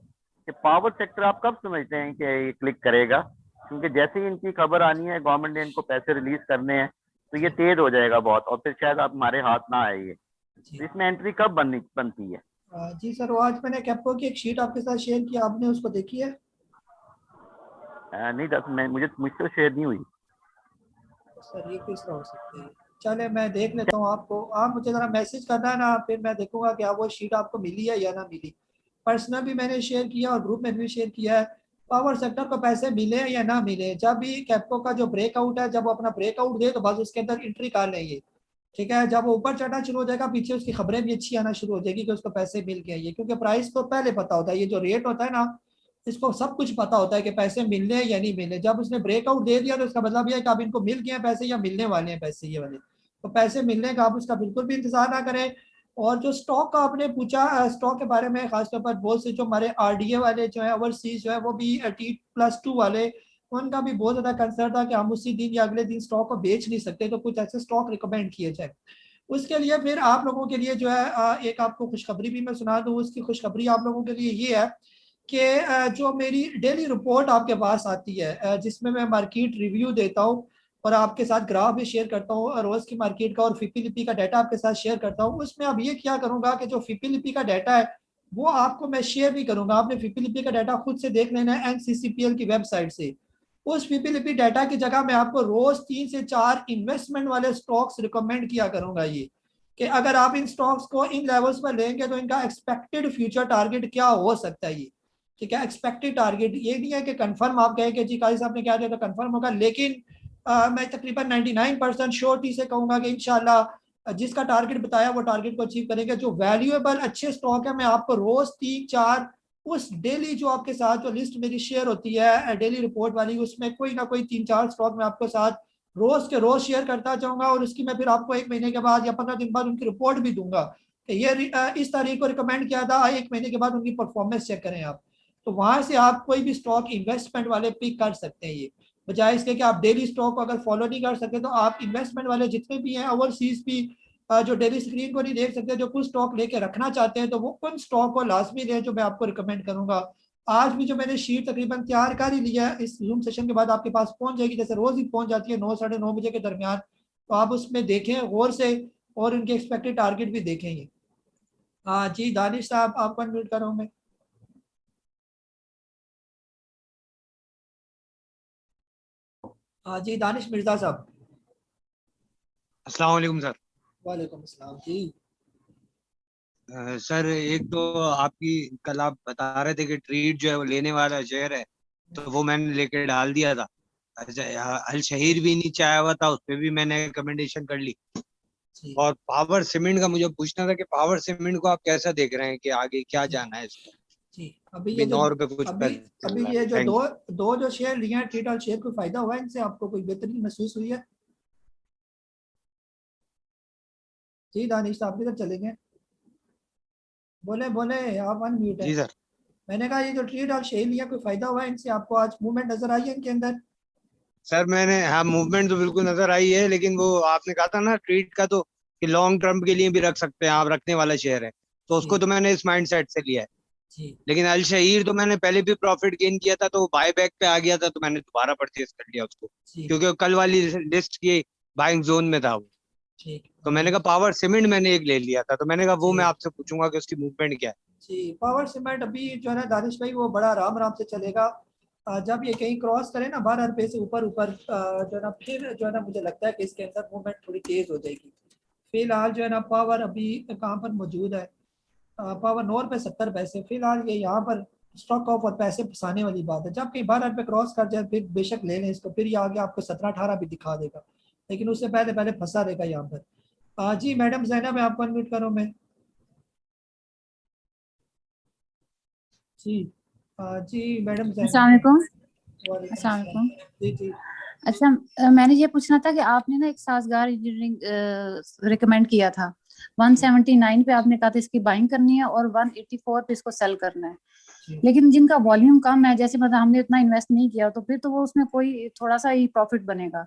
कि पावर सेक्टर आप कब समझते हैं कि ये क्लिक करेगा? क्योंकि जैसे ही इनकी खबर आनी है गवर्नमेंट ने इनको पैसे रिलीज करने हैं तो ये तेज हो जाएगा बहुत और फिर शायद आप हमारे हाथ ना आए ये। इसमें एंट्री कब बनती है?
जी सर, वो आज मैंने कैप्को की एक शीट आपके साथ शेयर की, आपने उसको देखी है?
नहीं, मुझसे शेयर नहीं हुई
सर ये किस तरह हो सकती है? चले मैं देख लेता हूँ आपको, आप मुझे ज़रा मैसेज करना ना, फिर मैं देखूंगा कि वो शीट आपको मिली है या ना मिली। पर्सनल भी मैंने शेयर किया और ग्रुप में भी शेयर किया है। पावर सेक्टर को पैसे मिले या ना मिले, जब भी कैप्को का जो ब्रेकआउट है, जब वो अपना ब्रेकआउट दे तो बस उसके अंदर एंट्री कर लेंगे, ठीक है। जब वो ऊपर चढ़ना शुरू हो जाएगा पीछे उसकी खबरें भी अच्छी आना शुरू हो जाएगी कि उसको पैसे मिल गए ये, क्योंकि प्राइस को पहले पता होता है। ये जो रेट होता है ना, इसको सब कुछ पता होता है कि पैसे मिलने या नहीं मिलने। जब उसने ब्रेकआउट दे दिया तो इसका मतलब यह है कि अब इनको मिल गए पैसे या मिलने वाले हैं पैसे ये वाले। तो पैसे मिलने का आप उसका बिल्कुल भी इंतजार ना करें। और जो स्टॉक का आपने पूछा, स्टॉक के बारे में खासतौर पर बहुत से जो हमारे आरडीए वाले जो है ओवरसीज जो है वो भी T+2 वाले, उनका भी बहुत ज़्यादा कंसर्न था कि हम उसी दिन या अगले दिन स्टॉक को बेच नहीं सकते, तो कुछ ऐसे स्टॉक रिकमेंड किए जाए। उसके लिए फिर आप लोगों के लिए जो है एक आपको खुशखबरी भी मैं सुना दूँ। उसकी खुशखबरी आप लोगों के लिए ये है कि जो मेरी डेली रिपोर्ट आपके पास आती है जिसमें मैं मार्केट रिव्यू देता हूँ और आपके साथ ग्राफ भी शेयर करता हूँ, रोज़ की मार्केट का और फिपीलिपी का डाटा आपके साथ शेयर करता हूँ। उसमें अब ये क्या करूँगा कि जो फिपीलिपी का डाटा है वो आपको मैं शेयर भी करूँगा। आपने फिपीलिपी का डाटा खुद से देख लेना है NCCPL की वेबसाइट से। उस फिपीलिपी डाटा की जगह मैं आपको रोज़ 3 से 4 इन्वेस्टमेंट वाले स्टॉक्स रिकमेंड किया करूँगा ये, कि अगर आप इन स्टॉक्स को इन लेवल्स पर लेंगे तो इनका एक्सपेक्टेड फ्यूचर टारगेट क्या हो सकता है ये, ठीक है। एक्सपेक्टेड टारगेट ये नहीं है कि कंफर्म आप कहें कि जी काजी साहब ने क्या दिया तो कंफर्म होगा, लेकिन मैं तकरीबन 99% श्योरिटी से कहूंगा कि इंशाल्लाह जिसका टारगेट बताया वो टारगेट को अचीव करेंगे। जो वैल्यूएबल अच्छे स्टॉक है मैं आपको रोज 3-4 उस डेली जो आपके साथ जो लिस्ट मेरी शेयर होती है डेली रिपोर्ट वाली, उसमें कोई ना कोई 3-4 स्टॉक मैं आपके साथ रोज के रोज शेयर करता जाऊंगा और उसकी मैं फिर आपको 1 महीने के बाद या 15 दिन बाद उनकी रिपोर्ट भी दूंगा कि ये इस तारीख को रिकमेंड किया था, 1 महीने के बाद उनकी परफॉर्मेंस चेक करें आप। तो वहां से आप कोई भी स्टॉक इन्वेस्टमेंट वाले पिक कर सकते हैं ये, बजाय इसके कि आप डेली स्टॉक को अगर फॉलो नहीं कर सकते तो आप इन्वेस्टमेंट वाले जितने भी हैं ओवरसीज भी जो डेली स्क्रीन को नहीं देख सकते, जो कुछ स्टॉक लेके रखना चाहते हैं तो वो उन स्टॉक को लाजमी लें जो मैं आपको रिकमेंड करूंगा। आज भी जो मैंने शीट तकरीबन तैयार कर ही लिया है, इस जूम सेशन के बाद आपके पास पहुंच जाएगी, जैसे रोज ही पहुंच जाती है 9-9:30 बजे के दरमियान। तो आप उसमें देखें गौर से और उनके एक्सपेक्टेड टारगेट भी देखेंगे। जी दानिश साहब आपको अनम्यूट कर रहा हूं मैं। जी दानिश मिर्जा साहब।
अस्सलाम वालेकुम सर।
वालेकुम अस्सलाम जी।
सर एक तो आपकी कल आप बता रहे थे कि ट्रीट जो है वो लेने वाला शेयर है, तो वो मैंने लेके डाल दिया था। अल शहीर भी नीचे आया हुआ था, उस पर भी मैंने रिकमेंडेशन कर ली। और पावर सीमेंट का मुझे पूछना था कि पावर सीमेंट को आप कैसा देख रहे हैं कि आगे क्या जाना है इसका?
जी अभी ये
9 रुपए कुछ
अभी ये जो दो जो शेयर लिए हैं ट्रीट शेयर, कोई फायदा हुआ है इनसे? आपको कोई बेहतरी महसूस हुई है? जी दानिश साहब किधर चले गए? बोले बोले आप अनम्यूट है।
जी सर।
मैंने कहा ये जो ट्रीट शेयर लिया कोई फायदा हुआ है इनसे? आपको आज मूवमेंट नजर आई है इनके अंदर?
सर मैंने हाँ मूवमेंट तो बिल्कुल नजर आई है, लेकिन वो आपने कहा था ना ट्रीट का तो कि लॉन्ग टर्म के लिए भी रख सकते हैं आप, रखने वाला शेयर है, तो उसको तो मैंने इस माइंड सेट से लिया है। लेकिन अल शहीर तो मैंने पहले भी प्रॉफिट गेन किया था, तो बाय बैक पे आ गया था, तो मैंने दोबारा परचेज कर लिया उसको, क्योंकि कल वाली लिस्ट की बाइंग जोन में था वो। तो मैंने कहा पावर सीमेंट मैंने एक ले लिया था, तो मैंने कहा वो मैं आपसे पूछूंगा कि उसकी मूवमेंट क्या है।
जी पावर सीमेंट अभी जो है ना दानिश भाई वो बड़ा आराम आराम से चलेगा। जब ये कहीं क्रॉस करे ना 12 रुपए से ऊपर जो है ना, फिर जो है ना मुझे लगता है कि इसके अंदर मूवमेंट थोड़ी तेज हो जाएगी। फिलहाल जो है ना पावर अभी कहाँ पर मौजूद है? पावर नोर पे 70 पैसे। फिलहाल ये यहाँ पर स्टॉक ऑफ और पैसे फंसाने वाली बात है। जब कहीं 12 पे क्रॉस कर जाए फिर बेशक ले लें इसको, फिर ये आगे आपको 17-18 भी दिखा देगा, लेकिन उससे पहले पहले फंसा देगा यहाँ पर। जी मैडम जैनब, मैं आपको अनम्यूट करूँ मैं? जी जी मैडम
अस्सलाम वालेकुम।
वालेकुम
अस्सलाम वालेकुम।
जी जी।
अच्छा, मैंने ये पूछना था कि आपने ना एक साजगार इंजीनियरिंग रिकमेंड किया था, 179 पे आपने कहा था इसकी बाइंग करनी है और 184 पे इसको सेल करना है, लेकिन जिनका वॉल्यूम कम है, जैसे मतलब हमने इतना इन्वेस्ट नहीं किया, तो फिर तो वो उसमें कोई थोड़ा सा ही प्रॉफिट बनेगा,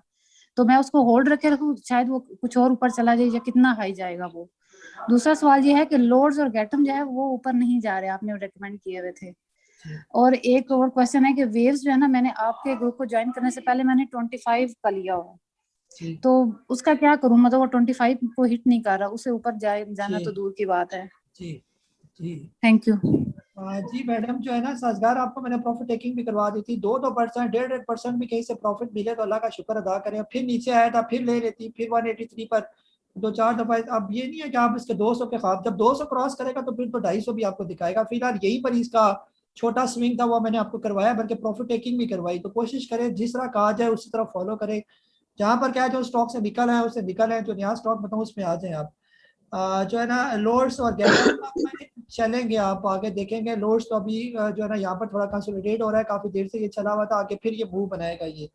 तो मैं उसको होल्ड रखे रखूं, शायद वो कुछ और ऊपर चला जाए, या कितना हाई जाएगा वो। दूसरा सवाल ये है कि लोड्स और गैटम जो है वो ऊपर नहीं जा रहे, आपने रिकमेंड किए हुए थे। और एक और क्वेश्चन है कि वेव्स जो है ना, मैंने आपके ग्रुप को ज्वाइन करने से पहले मैंने 25 का लिया हुआ, तो उसका क्या करूं? मतलब वो 25 को हिट नहीं कर रहा, उससे ऊपर जाना तो दूर की बात है।
जी जी
थैंक यू।
जी मैडम, जो है ना साजगार आपको मैंने प्रॉफिट टेकिंग भी करवा दी थी, 2% 1.5% भी कहीं से प्रॉफिट मिले तो अल्लाह का शुक्र अदा करें। फिर नीचे आया था, फिर ले लेती, फिर 183 पर 2-4 दफा। अब ये नहीं है कि आप इसके 200 के ख्वाब, जब 200 क्रॉस करेगा तो फिर तो 250 भी आपको दिखाएगा। फिलहाल यहीं पर इसका छोटा स्विंग था, वो मैंने आपको करवाया, बल्कि प्रॉफिट टेकिंग भी करवाई। तो कोशिश करें जिस तरह कहा जाए उसी तरह फॉलो करें। जहाँ पर क्या है, जो स्टॉक से निकल है उससे निकल है, जो नया स्टॉक बताऊँ उसमें आ जाए आप। जो है ना लोड्स और गैटम चलेंगे, आप आगे देखेंगे। लोड्स तो अभी जो है ना यहाँ पर थोड़ा कंसोलिडेट हो रहा है, काफी देर से ये चला हुआ था, आगे फिर ये मूव बनाएगा ये।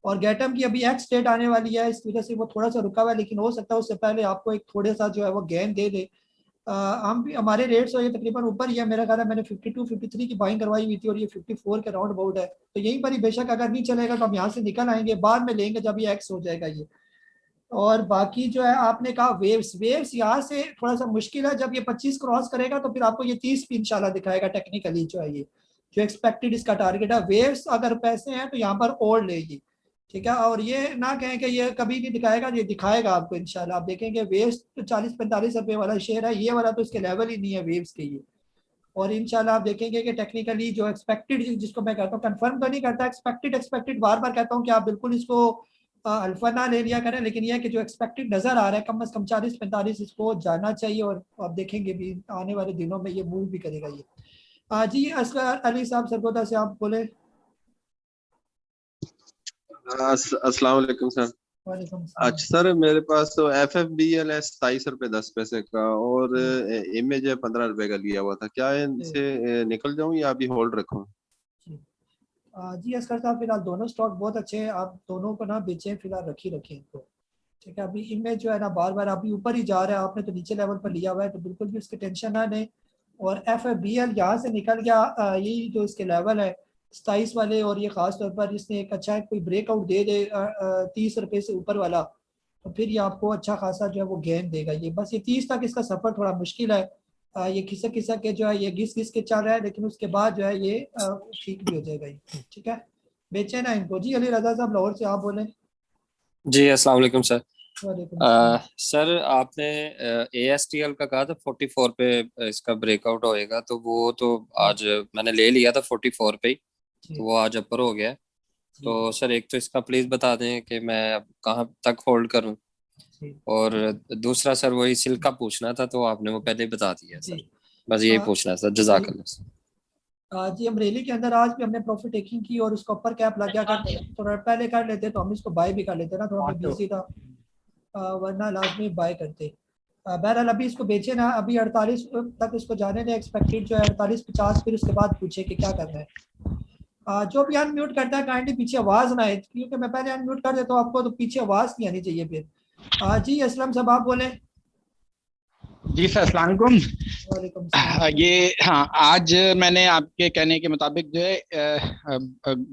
और गैटम की अभी एक्स डेट आने वाली है, इस वजह से वो थोड़ा सा रुका हुआ है, लेकिन हो सकता है उससे पहले आपको एक थोड़े सा जो है वो गेन दे दे। हम भी हमारे रेट्स और ये तकरीबन ऊपर ही है, मेरा ख्याल है मैंने 52-53 की बाइंग करवाई हुई थी और ये 54 के राउंड अबाउट है। तो यहीं पर ही बेशक अगर नहीं चलेगा तो हम यहाँ से निकल आएंगे, बाद में लेंगे जब ये एक्स हो जाएगा ये। और बाकी जो है आपने कहा वेव्स यहाँ से थोड़ा सा मुश्किल है, जब ये 25 क्रॉस करेगा तो फिर आपको ये 30 भी इंशाल्लाह दिखाएगा टेक्निकली जो है ये, जो एक्सपेक्टेड इसका टारगेट है। वेव्स अगर पैसे हैं तो यहाँ पर और लेगी, ठीक है। और ये ना कहें कि ये कभी नहीं दिखाएगा, ये दिखाएगा आपको इंशाल्लाह। आप देखेंगे वेव्स तो 40-45 रुपए वाला शेयर है, ये वाला तो इसके लेवल ही नहीं है वेव्स के ये। और इंशाल्लाह आप देखेंगे कि टेक्निकली जो एक्सपेक्टेड, जिसको मैं कहता हूँ कंफर्म तो नहीं करता, एक्सपेक्टेड बार बार कहता हूँ कि आप बिल्कुल इसको अल्फा ना ले लिया करें, लेकिन यह कि जो एक्सपेक्टेड नजर आ रहा है कम से कम 40-45 इसको जाना चाहिए। और आप देखेंगे भी आने वाले दिनों में ये मूव भी करेगा ये। जी असगर अली साहब सरगोदा से आप बोले।
अस्सलाम वालेकुम सर। अच्छा सर, मेरे पास तो FFBL है 27 रुपए 10 पैसे का, और इमेज है 15 रुपए का लिया हुआ था। क्या इनसे निकल जाऊं या अभी होल्ड रखूं?
जी असगर साहब, फिलहाल दोनों स्टॉक बहुत अच्छे हैं, आप दोनों को ना बेचें, फिलहाल रखिए इनको, ठीक है। अभी इमेज जो है ना बार बार अभी ऊपर ही जा रहा है, आपने तो नीचे लेवल पर लिया हुआ है, तो बिल्कुल भी उसकी टेंशन ना लें। और FFBL यहाँ से निकल गया, यही जो इसके लेवल है 27 वाले, और ये खास तौर पर इसने एक अच्छा कोई ब्रेकआउट दे दे 30 रुपए से ऊपर वाला, तो फिर ये आपको अच्छा खासा जो है वो गेन देगा ये। बस ये 30 तक इसका सफर थोड़ा मुश्किल है, ये खिसक के जो है ये घिस के चल रहा है, लेकिन उसके बाद जो है ये ठीक भी हो जाएगा ये, ठीक है। बेचे ना इनको। जी अली रजा साहब लाहौर से, आप बोले।
जी अस्सलाम वालेकुम सर।
वालेकुम
सर आपने ASTL का कहा था 44 पे इसका ब्रेकआउट होएगा, तो वो तो आज मैंने ले लिया था 44 पे ही, तो वो आज अपर हो गया है। तो सर एक तो इसका प्लीज बता दें कि मैं अब कहाँ तक होल्ड करूं, और दूसरा सर वही सिल्क का पूछना था, तो आपने वो पहले ही बता दिया सर, बस यही पूछना था। जज़ाकल्लाह।
जी अमरेली के अंदर आज भी हमने प्रॉफिट टेकिंग की और उसका ऊपर कैप लग गया, थोड़ा पहले कर लेते तो हम इसको बाय भी कर लेते ना, थोड़ा बिजी था, वरना लाजमी बाय करते। बहरहाल अभी इसको बेचे ना, अभी 48 तक इसको जाने दें, एक्सपेक्टेड जो है 48-50, फिर उसके बाद पूछे कि क्या करना है। जो भी अनम्यूट करता है काइंडली पीछे आवाज ना आए, क्योंकि मैं पहले अनम्यूट कर देता हूँ आपको, तो पीछे आवाज नहीं आनी चाहिए फिर। जी असलम साहब आप बोले।
जी सर अस्सलाम वालेकुम। ये हाँ, आज मैंने आपके कहने के मुताबिक जो है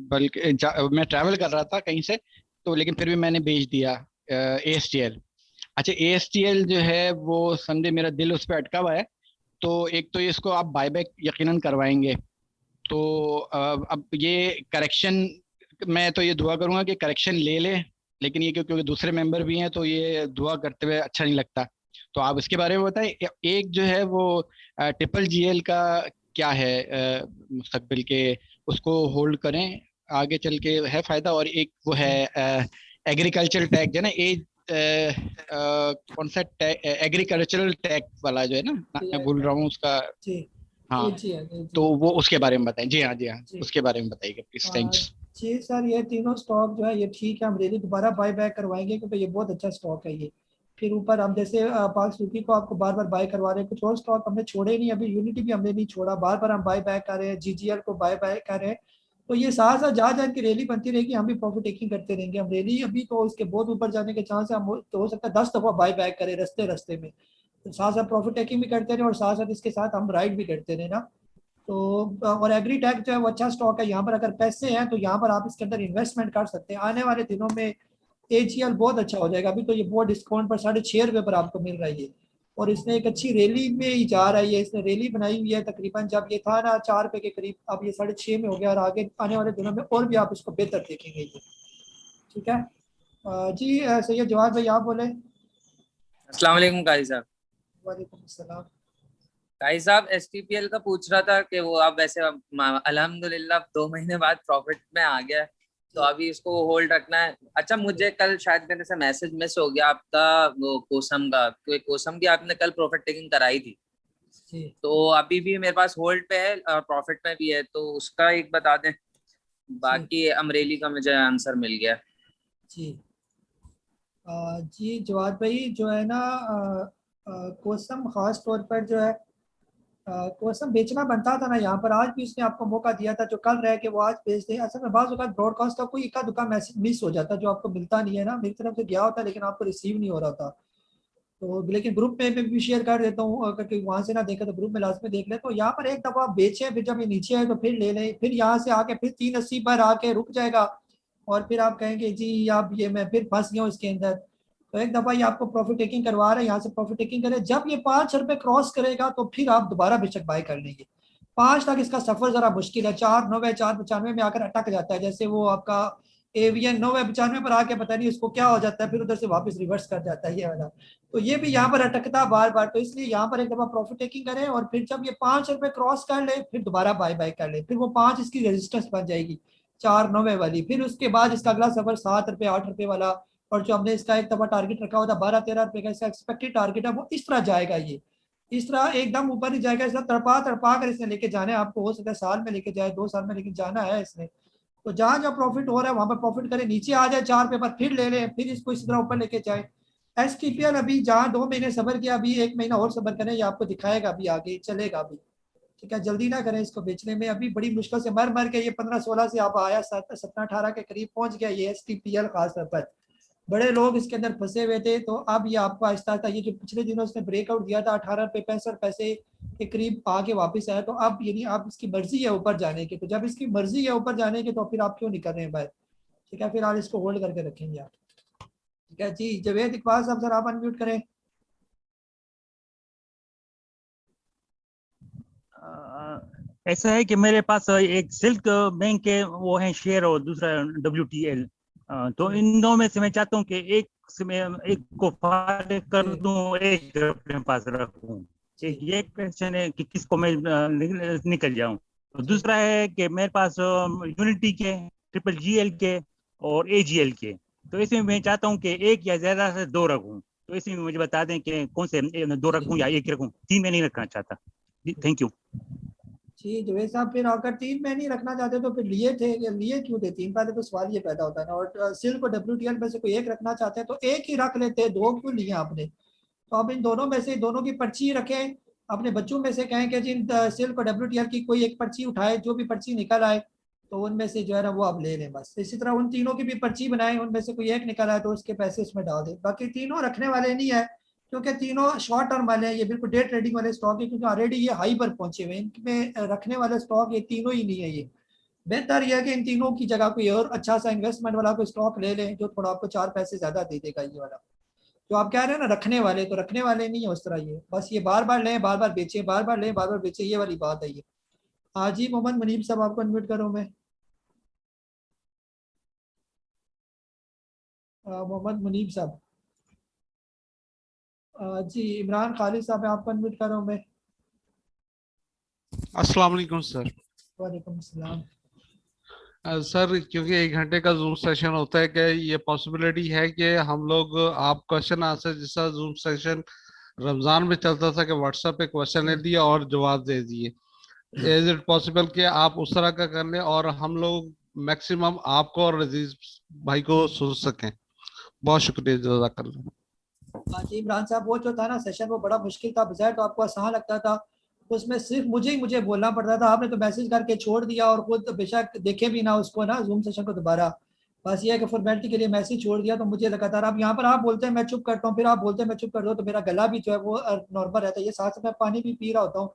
बल्कि मैं ट्रैवल कर रहा था कहीं से, तो लेकिन फिर भी मैंने बेच दिया ASTL। अच्छा ASTL जो है वो समझे मेरा दिल उस पर अटका हुआ है, तो एक तो इसको आप बायबैक यकीनन करवाएंगे, तो अब ये करेक्शन, मैं तो ये दुआ करूंगा कि करेक्शन ले ले, लेकिन ये क्योंकि दूसरे मेंबर भी हैं तो ये दुआ करते हुए अच्छा नहीं लगता, तो आप इसके बारे में बताएं। एक जो है वो GGL का क्या है मुस्तकबिल के, उसको होल्ड करें आगे चल के है फायदा, और एक वो है एग्रीकल्चर टैग जो है ना कौन सा एग्रीकल्चरल टैक्स वाला जो है ना, मैं भूल रहा हूँ उसका। हाँ, तो वो उसके बारे में बताएं। जी हाँ, जी हाँ, उसके बारे में बताइएगा प्लीज। थैंक्स।
जी सर, ये तीनों स्टॉक जो है ये ठीक है, हम डेली दोबारा बाय बैक करवाएंगे क्योंकि ये बहुत अच्छा स्टॉक है ये। फिर ऊपर हम जैसे पाक सुजुकी को आपको बार बार बाय करवा रहे हैं, कुछ और स्टॉक हमने छोड़े नहीं, अभी यूनिटी भी हमने नहीं छोड़ा, बार बार हम बाय बैक कर रहे हैं, जीजीएल को बाय बैक कर रहे हैं। तो ये साथ साथ जहाँ जहाँ की रैली बनती रहेगी हम भी प्रॉफिट टेकिंग करते रहेंगे। हम रैली अभी तो इसके बहुत ऊपर जाने के चांस है, हम तो हो सकता है 10 दफा बाय बैक करें रस्ते रस्ते में, तो साथ साथ प्रॉफिट टेकिंग भी करते रहे और साथ साथ इसके साथ हम राइड भी करते रहे ना। तो और एग्रीटेक जो है वो अच्छा स्टॉक है, यहाँ पर अगर पैसे हैं तो यहाँ पर आप इसके अंदर इन्वेस्टमेंट कर सकते हैं। आने वाले दिनों में एजीएल बहुत अच्छा हो जाएगा, अभी तो ये बहुत डिस्काउंट पर 6.5 रुपये पर आपको मिल रही है और इसने एक अच्छी रैली में ही जा रही है, इसने रैली बनाई हुई है तकरीबन, जब ये था ना 4 रुपये के करीब, अब ये 6.5 में हो गया और आगे आने वाले दिनों में और भी आप इसको बेहतर देखेंगे ये। ठीक है जी, सैयद जवाद भाई आप बोले।
अस्सलाम वालेकुम काजी साहब।
वालेकुम अस्सलाम।
काजी साहब एसटीपीएल का पूछ रहा था कि वो आप वैसे अल्हम्दुलिल्लाह 2 महीने बाद प्रॉफिट में आ गया, तो अभी इसको होल्ड रखना है। अच्छा, मुझे कल शायद मेरे से मैसेज मिस हो गया आपका वो कोसम का, क्योंकि कोसम की आपने कल प्रॉफिट टेकिंग कराई थी, तो अभी भी मेरे पास होल्ड पे है और प्रॉफिट में भी है, तो उसका एक बता दें। बाकी अमरेली का मुझे आंसर मिल गया।
जी जी जवाद भाई, जो है ना कोसम खास तौर पर जो है कोसम बेचना बनता था ना यहाँ पर, आज भी उसने आपको मौका दिया था, जो कल रह के वो आज बेच दे। असल में बाज़ औक़ात ब्रॉडकास्ट का कोई इक्का दुक्का मैसेज मिस हो जाता जो आपको मिलता नहीं है ना, मेरी तरफ से गया होता लेकिन आपको रिसीव नहीं हो रहा था, तो लेकिन ग्रुप में मैं भी शेयर कर देता हूँ, अगर कोई वहाँ से ना देखे तो ग्रुप में लास्ट में देख ले। तो यहाँ पर एक दफ़ा बेचें, फिर जब ये नीचे आए तो फिर ले लें, फिर यहाँ से आके फिर 380 पर आके रुक जाएगा और फिर आप कहेंगे जी आप ये मैं फिर फंस गया हूँ इसके अंदर। तो एक दफ़ा ये आपको प्रॉफिट टेकिंग करवा रहे हैं, यहाँ से प्रॉफिट टेकिंग करें, जब ये 5 रुपये क्रॉस करेगा तो फिर आप दोबारा बेशक बाय कर लेंगे। 5 तक इसका सफर जरा मुश्किल है, 4.90 4.95 में आकर अटक जाता है, जैसे वो आपका एवियन 9.95 पर आके पता नहीं उसको क्या हो जाता है, फिर उधर से वापस रिवर्स कर जाता है ये वाला। तो ये भी यहाँ पर अटकता बार बार, तो इसलिए यहाँ पर एक दफ़ा प्रॉफिट टेकिंग करें और फिर जब ये 5 रुपये क्रॉस कर ले फिर दोबारा बाय बाय कर ले, फिर वो 5 इसकी रेजिस्टेंस बन जाएगी 4.90 वाली, फिर उसके बाद इसका अगला सफर 7 रुपये 8 रुपये वाला, और जो हमने इसका एक दफा टारगेट रखा हुआ था 12-13 रुपये का इसका एक्सपेक्टेड टारगेट है, वो इस तरह जाएगा, ये इस तरह एकदम ऊपर ही जाएगा। इसका तड़पा तड़पा कर इसने लेके जाना है आपको, हो सकता है साल में लेके जाए 2 साल में, लेकिन जाना है इसने। तो जहाँ जहाँ प्रॉफिट हो रहा है वहाँ पर प्रॉफिट करें, नीचे आ जाए 4 रुपये पर फिर ले लें, फिर इसको इस तरह ऊपर लेके जाए। एसटीपीएल अभी जहाँ 2 महीने सबर किया, अभी 1 महीना और सबर करें, ये आपको दिखाएगा अभी आगे चलेगा अभी। ठीक है, जल्दी ना करें इसको बेचने में, अभी बड़ी मुश्किल से मर के ये 15-16 से आप आया 17-18 के करीब पहुंच गया ये एसटीपीएल खास तौर पर, बड़े लोग इसके अंदर फंसे हुए थे। तो अब ये आपको आहिस्ता आहिस्ता, ये जो पिछले दिनों उसने ब्रेकआउट दिया था 18 रुपये 65 पैसे के करीब आके वापस आया, तो अब यानी आप इसकी मर्जी है ऊपर जाने की, तो जब इसकी मर्जी है ऊपर जाने की तो फिर आप क्यों नहीं कर रहे हैं भाई। ठीक है, फिर आप इसको होल्ड करके रखेंगे आप। ठीक है जी, जवेद इकबाल साहब सर आप अनम्यूट करें।
ऐसा है कि मेरे पास एक सिल्क बैंक के वो है शेयर और दूसरा WTL, तो इन दोनों में से मैं चाहता हूँ कि एक को फारिग कर दूं, एक अपने पास रखूं। एक ये क्वेश्चन है कि किसको मैं निकल जाऊं। तो दूसरा है कि मेरे पास यूनिटी के, GGL के और AGL के, तो इसमें मैं चाहता हूँ कि एक या ज्यादा से 2 रखूं। तो इसमें मुझे बता दें कि कौन से 2 रखूं या 1 रखूं, 3 में नहीं रखना चाहता। थैंक यू
जी जवेद साहब, फिर अगर 3 में नहीं रखना चाहते तो फिर लिए क्यों थे 3? पहले तो सवाल ये पैदा होता है ना। और सिल्क और WTL में से कोई एक रखना चाहते हैं तो एक ही रख लेते, 2 क्यों लिए आपने? तो अब इन दोनों में से दोनों की पर्ची रखें, अपने बच्चों में से कहें कि जिन सिल्क और WTL की कोई एक पर्ची उठाए, जो भी पर्ची निकल आए तो उनमें से जो है ना वो आप ले लें बस। इसी तरह उन तीनों की भी पर्ची बनाए, उनमें से कोई एक निकल आए तो उसके पैसे उसमें डाल दें। बाकी तीनों रखने वाले नहीं है क्योंकि तीनों शॉर्ट टर्म वाले हैं, ये बिल्कुल डे ट्रेडिंग वाले स्टॉक है, क्योंकि ऑलरेडी ये हाई पर पहुंचे हुए हैं, इनमें रखने वाले स्टॉक ये तीनों ही नहीं है। ये बेहतर यह है कि इन तीनों की जगह कोई और अच्छा सा इन्वेस्टमेंट वाला कोई स्टॉक ले लें जो थोड़ा आपको 4 पैसे ज्यादा दे देगा। ये वाला जो आप कह रहे हैं ना रखने वाले, तो रखने वाले नहीं है उस तरह, ये बस ये बार बार लें बार बार बेचें, बार बार लें बार बार बेचें, ये वाली बात है ये। हाँ जी, मोहम्मद मुनीब साहब आपको अनम्यूट करूँ मैं। मोहम्मद मुनीब साहब। जी इमरान खालिद साहब आपको अनम्यूट कर रहा हूँ मैं।
अस्सलाम वालेकुम सर।
वालेकुम सलाम।
सर क्योंकि 1 घंटे का जूम सेशन होता है, क्या ये पॉसिबिलिटी है कि हम लोग आप क्वेश्चन आंसर जैसा जूम सेशन रमजान में चलता था कि व्हाट्सएप पे क्वेश्चन ले दिया और जवाब दे दिए, इज इट पॉसिबल कि आप उस तरह का कर लें और हम लोग मैक्सिमम आपको और अजीज भाई को सुन सकें? बहुत शुक्रिया, जज़ाकल्लाह।
जी इमरान साहब, वो जो था ना सेशन वो बड़ा मुश्किल था, बजाय तो आपको आसान लगता था, उसमें सिर्फ मुझे बोलना पड़ता था। आपने तो मैसेज करके छोड़ दिया और खुद बेशक देखे भी ना उसको ना जूम सेशन को दोबारा, बस ये है कि फॉर्मेलिटी के लिए मैसेज छोड़ दिया। तो मुझे लगातार अब यहाँ पर आप बोलते हैं मैं चुप करता हूँ, फिर आप बोलते हैं मैं चुप करता हूँ, तो मेरा गला भी जो है वो नॉर्मल रहता है। ये साथ में पानी भी पी रहा होता हूँ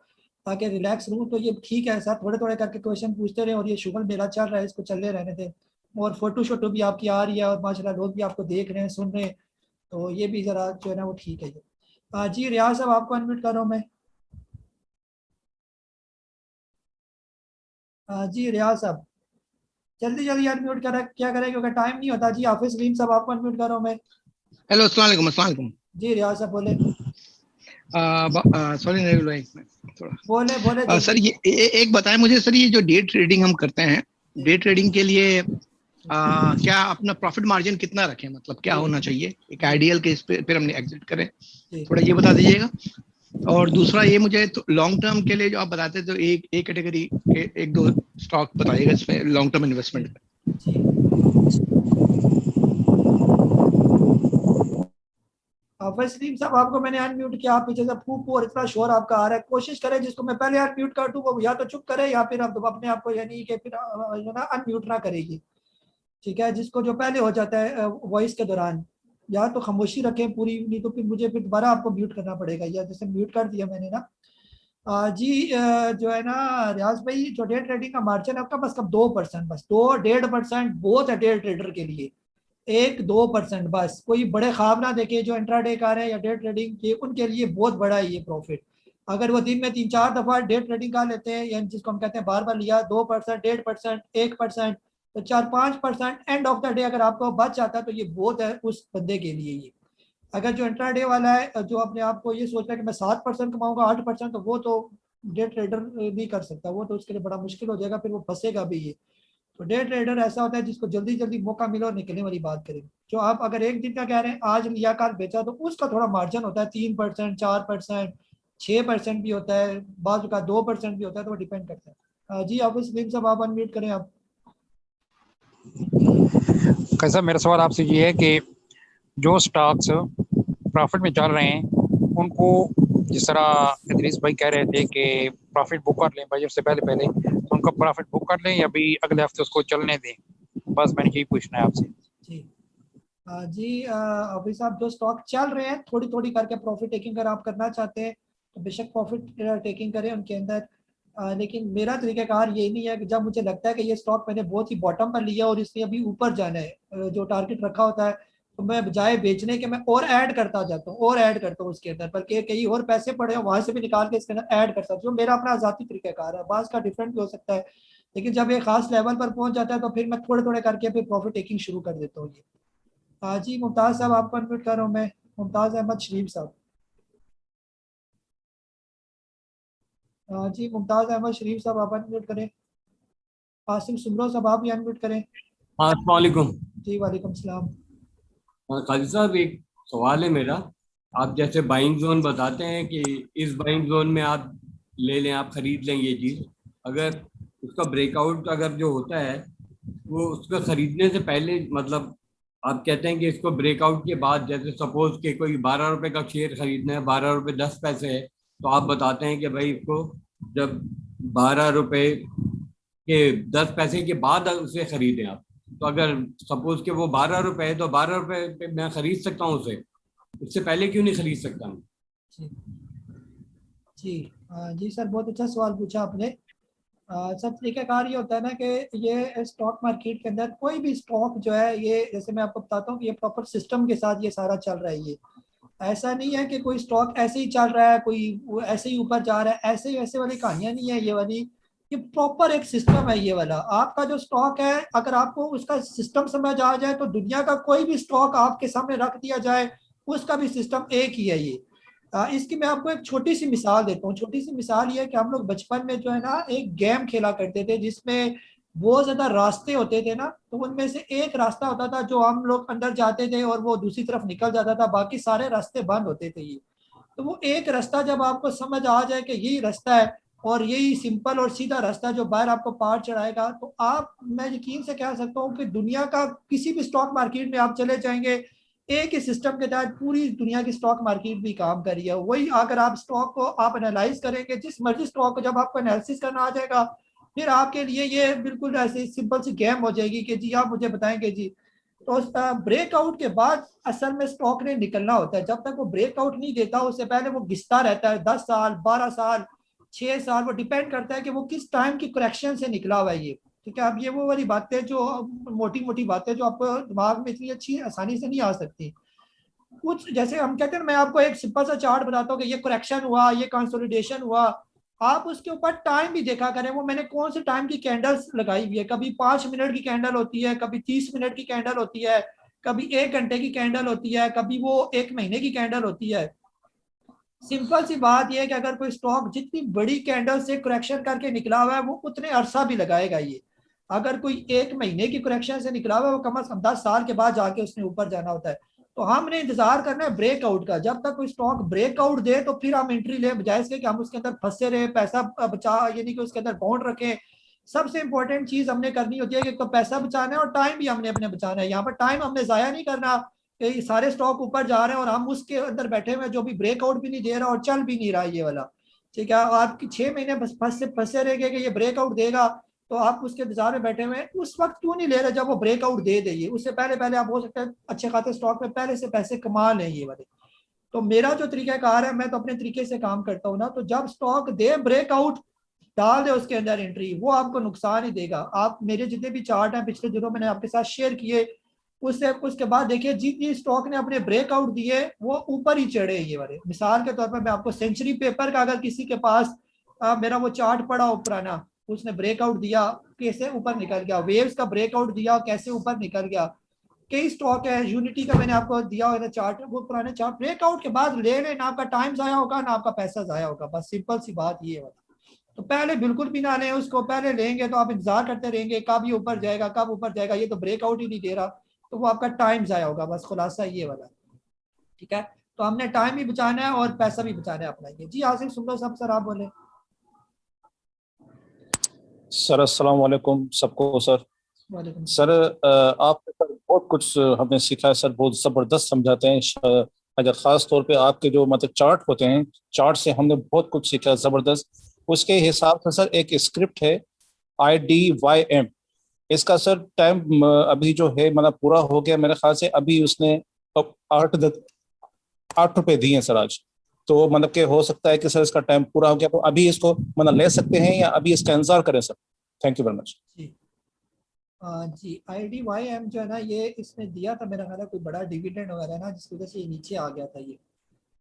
ताकि रिलैक्स रहूँ। तो ये ठीक है सर, थोड़े थोड़े करके क्वेश्चन पूछते रहे और ये शुगल मेरा चल रहा है, इसको चलने रहने थे। और फोटो शोटो भी आपकी आ रही है और माशाल्लाह लोग भी आपको देख रहे हैं, सुन रहे हैं, तो ये भी ज़रा जो है ना वो ठीक है। ये जी रियाज साहब आपको अनम्यूट कर रहा हूँ मैं। जी रियाज साहब जल्दी जल्दी अनम्यूट करें, क्या करें क्योंकि टाइम नहीं होता। जी हाफिज सलीम साहब आपको अनम्यूट कर रहा हूँ मैं।
हेलो, अस्सलाम वालेकुम। अस्सलाम वालेकुम।
जी रियाज साहब बोले।
सॉरी नवील भाई, थोड़ा
बोले
सर ये एक बताएं मुझे सर, ये जो डे ट्रेडिंग हम करते हैं, डे ट्रेडिंग के लिए क्या अपना प्रॉफिट मार्जिन कितना रखें, मतलब क्या होना चाहिए एक आइडियल केस पे, फिर हमने एग्जिट करें, थोड़ा ये बता दीजिएगा। और दूसरा ये मुझे तो लॉन्ग टर्म के लिए जो आप बताते तो एक कैटेगरी एक दो स्टॉक बताइएगा इसमें लॉन्ग टर्म इन्वेस्टमेंट में।
वसीम साहब आपको मैंने अनम्यूट किया, आप पीछे से फूक और इतना शोर आपका आ रहा है। कोशिश करें जिसको मैं पहले अनम्यूट कर दूं वो या तो चुप करे या फिर आप अपने आप को यानी कि फिर ना अनम्यूट ना करेगी, ठीक है। जिसको जो पहले हो जाता है वॉइस के दौरान, या तो खामोशी रखें पूरी, नहीं तो फिर मुझे फिर दोबारा आपको म्यूट करना पड़ेगा, या जैसे म्यूट कर दिया मैंने ना। जी जो है ना रियाज भाई, जो डे ट्रेडिंग का मार्जिन आपका बस कब 2%, बस 2-1.5% बहुत है डे ट्रेडर के लिए, 1-2% बस। कोई बड़े ख्वाब ना देखे जो इंट्राडे कर रहे हैं या डे ट्रेडिंग के, उनके लिए बहुत बड़ा है ये प्रॉफिट। अगर वो दिन में 3-4 दफा डे ट्रेडिंग कर लेते हैं, यानी जिसको हम कहते हैं बार बार लिया, 2%, 1.5%, 1%, तो 4-5% एंड ऑफ द डे अगर आपको बच जाता है तो ये बहुत है उस बंदे के लिए। ये अगर जो इंट्राडे वाला है जो अपने आप को ये सोच रहा है कि मैं 7% कमाऊंगा 8%, तो वो तो डे ट्रेडर नहीं कर सकता, वो तो उसके लिए बड़ा मुश्किल हो जाएगा, फिर वो फंसेगा भी। ये तो डे ट्रेडर ऐसा होता है जिसको जल्दी जल्दी मौका मिले और निकलने वाली बात करें। जो आप अगर एक दिन का कह रहे हैं आज लिया कल बेचा, तो उसका थोड़ा मार्जिन होता है 3%, 4%, 6% भी होता है, बाद का 2% भी होता है, तो डिपेंड करता है। जी ऑफिस लिंक साहब आप अनम्यूट करें आप।
कैसा, मेरा सवाल आपसे ये है कि जो स्टॉक्स प्रॉफिट में चल रहे हैं उनको, जिस तरह इदरीस भाई कह रहे थे कि प्रॉफिट बुक कर लें बजट से पहले, तो उनका प्रॉफिट बुक कर लें या भी अगले हफ्ते उसको चलने दें? बस मैंने यही पूछना है आपसे।
जी अभी साहब जो स्टॉक चल रहे हैं थोड़ी थोड़ी करके प्रॉफिट टेकिंग अगर आप करना चाहते हैं तो बेशक प्रॉफिट टेकिंग करें उनके अंदर। लेकिन मेरा तरीक़ाकार ये नहीं है कि जब मुझे लगता है कि ये स्टॉक मैंने बहुत ही बॉटम पर लिया और इसलिए अभी ऊपर जाना है, जो टारगेट रखा होता है, तो मैं बजाय बेचने के मैं और ऐड करता जाता हूँ उसके अंदर, बल्कि कहीं और पैसे पड़े हो वहाँ से भी निकाल के इसके अंदर ऐड करता हूँ। जो मेरा अपना आज़ादी तरीक़ाकार है, बाज़ का डिफरेंट भी हो सकता है, लेकिन जब एक खास लेवल पर पहुँच जाता है तो फिर मैं थोड़े थोड़े करके फिर प्रॉफिट टेकिंग शुरू कर देता हूँ। ये जी मुमताज़ साहब आपको अनम्यूट कर रहा हूँ मैं, मुमताज़ अहमद शरीफ साहब। जी मुमताज़ अहमद शरीफ साहब आप अनम्यूट करें। कासिम सुमरो साहब आप भी अनम्यूट करें।
अस्सलाम वालेकुम।
जी वालेकुम सलाम।
काजी साहब एक सवाल है मेरा, आप जैसे बाइंग जोन बताते हैं कि इस बाइंग जोन में आप ले लें, आप खरीद लें ये चीज़, अगर उसका ब्रेकआउट अगर जो होता है वो उसका खरीदने से पहले, मतलब आप कहते हैं कि इसको ब्रेकआउट के बाद, जैसे सपोज के कोई 12 रुपए का शेयर खरीदना है, 12 रुपए 10 पैसे है, तो आप बताते हैं कि भाई इसको जब 12 रुपए के 10 पैसे के बाद उसे खरीदें आप। तो अगर सपोज के वो 12 रुपए है तो 12 रुपए पे मैं खरीद सकता हूँ उसे, इससे पहले क्यों नहीं खरीद सकता हूँ?
जी सर बहुत अच्छा सवाल पूछा आपने। सब तरीक़ाकार ये होता है ना कि ये स्टॉक मार्केट के अंदर कोई भी स्टॉक जो है, ये जैसे मैं आपको बताता हूँ कि ये प्रॉपर सिस्टम के साथ ये सारा चल रहा है। ये ऐसा नहीं है कि कोई स्टॉक ऐसे ही चल रहा है, कोई ऐसे ही ऊपर जा रहा है, ऐसे ही वैसे वाली कहानियाँ नहीं है ये वाली। ये प्रॉपर एक सिस्टम है ये वाला। आपका जो स्टॉक है अगर आपको उसका सिस्टम समझ आ जाए तो दुनिया का कोई भी स्टॉक आपके सामने रख दिया जाए उसका भी सिस्टम एक ही है ये। इसकी मैं आपको एक छोटी सी मिसाल देता हूँ। छोटी सी मिसाल ये है कि हम लोग बचपन में जो है ना एक गेम खेला करते थे जिसमें बहुत ज्यादा रास्ते होते थे ना, तो उनमें से एक रास्ता होता था जो हम लोग अंदर जाते थे और वो दूसरी तरफ निकल जाता था, बाकी सारे रास्ते बंद होते थे ये। तो वो एक रास्ता जब आपको समझ आ जाए कि यही रास्ता है और यही सिंपल और सीधा रास्ता जो बाहर आपको पार चढ़ाएगा, तो आप, मैं यकीन से कह सकता हूँ कि दुनिया का किसी भी स्टॉक मार्केट में आप चले जाएंगे, एक ही सिस्टम के तहत पूरी दुनिया की स्टॉक मार्केट भी काम कर रही है। वही अगर आप स्टॉक को आप एनालाइज करेंगे, जिस मर्जी स्टॉक को जब आपको एनालिसिस करना आ जाएगा, फिर आपके लिए ये बिल्कुल ऐसे सिंपल सी गेम हो जाएगी कि जी आप मुझे बताएंगे जी। तो ब्रेकआउट के बाद असल में स्टॉक ने निकलना होता है। जब तक वो ब्रेकआउट नहीं देता उससे पहले वो घिसता रहता है, 10 साल 12 साल 6 साल, वो डिपेंड करता है कि वो किस टाइम की करेक्शन से निकला हुआ है ये। ठीक है, अब ये वो वाली बातें जो मोटी मोटी बातें जो आपको दिमाग में इतनी अच्छी आसानी से नहीं आ सकती। कुछ जैसे हम कहते हैं, मैं आपको एक सिंपल सा चार्ट बताता हूँ कि ये करेक्शन हुआ, ये कंसोलिडेशन हुआ, आप उसके ऊपर टाइम भी देखा करें, वो मैंने कौन से टाइम की कैंडल्स लगाई हुई है। कभी 5 मिनट की कैंडल होती है, कभी 30 मिनट की कैंडल होती है, कभी 1 घंटे की कैंडल होती है, कभी वो 1 महीने की कैंडल होती है। सिंपल सी बात यह है कि अगर कोई स्टॉक जितनी बड़ी कैंडल से करेक्शन करके निकला हुआ है वो उतने अरसा भी लगाएगा ये। अगर कोई 1 महीने की करेक्शन से निकला हुआ है वो कम से कम 10 साल के बाद जाके उसने ऊपर जाना होता है। तो हमने इंतजार करना है ब्रेकआउट का। जब तक कोई स्टॉक ब्रेकआउट दे तो फिर हम एंट्री ले, बजाय इसके कि हम उसके अंदर फंसे रहे, पैसा बचा यानी कि उसके अंदर बाउंड रखें। सबसे इंपॉर्टेंट चीज हमने करनी होती है कि तो पैसा बचाना है और टाइम भी हमने अपने बचाना है। यहाँ पर टाइम हमने जाया नहीं करना कि सारे स्टॉक ऊपर जा रहे हैं और हम उसके अंदर बैठे हुए जो भी ब्रेकआउट भी नहीं दे रहा और चल भी नहीं रहा ये वाला। ठीक है, आपकी 6 महीने बस फंसे रहेंगे कि ये ब्रेकआउट देगा, तो आप उसके इंतजार में बैठे हुए हैं। उस वक्त क्यों नहीं ले रहे जब वो ब्रेकआउट दे देंगे, उससे पहले पहले आप हो सकता है अच्छे खाते स्टॉक में पहले से पैसे कमा लें ये वाले। तो मेरा जो तरीकाकार है, मैं तो अपने तरीके से काम करता हूँ ना, तो जब स्टॉक दे ब्रेकआउट डाल दे उसके अंदर एंट्री, वो आपको नुकसान ही देगा। आप मेरे जितने भी चार्ट हैं पिछले दिनों मैंने आपके साथ शेयर किए, उसके बाद देखिए जितनी स्टॉक ने अपने ब्रेकआउट दिए वो ऊपर ही चढ़े ये वाले। मिसाल के तौर पर मैं आपको सेंचुरी पेपर का, अगर किसी के पास मेरा वो चार्ट पड़ा हो पुराना, उसने ब्रेकआउट दिया कैसे ऊपर निकल गया, वेव्स का ब्रेकआउट दिया कैसे ऊपर निकल गया। कई स्टॉक है, यूनिटी का मैंने आपको दिया हुआ चार्ट, वो पुराने चार्ट ब्रेकआउट के बाद ले लें, ना आपका टाइम जाया होगा ना आपका पैसा जाया होगा। बस सिंपल सी बात ये है। तो पहले बिल्कुल भी ना लें उसको, पहले लेंगे तो आप इंतजार करते रहेंगे कब ये ऊपर जाएगा कब ऊपर जाएगा, ये तो ब्रेकआउट ही नहीं दे रहा, तो वो आपका टाइम जाया होगा। बस खुलासा ये वाला। ठीक है, तो हमने टाइम भी बचाना है और पैसा भी बचाना है अपना। ये जी आसिफ सुमरो साहब, सर आप बोले।
सर अस्सलाम वालेकुम सबको। सर सर आपने सर बहुत कुछ हमने सीखा है सर, बहुत ज़बरदस्त समझाते हैं। अगर ख़ास तौर पे आपके जो मतलब चार्ट होते हैं, चार्ट से हमने बहुत कुछ सीखा ज़बरदस्त। उसके हिसाब से सर एक स्क्रिप्ट है IDYM, इसका सर टाइम अभी जो है मतलब पूरा हो गया मेरे ख्याल से। अभी उसने 8 रुपए दिए हैं सर आज, तो मतलब कि हो सकता है कि सर इसका टाइम पूरा हो गया, तो अभी इसको मतलब ले सकते हैं या अभी इसका इंतजार करें sir? Thank you very much.
जी IDYM जो है ना, ये इसने दिया था मेरा ख्याल है कोई बड़ा डिविडेंड वगैरह ना, जिसकी वजह से ये नीचे आ गया था ये।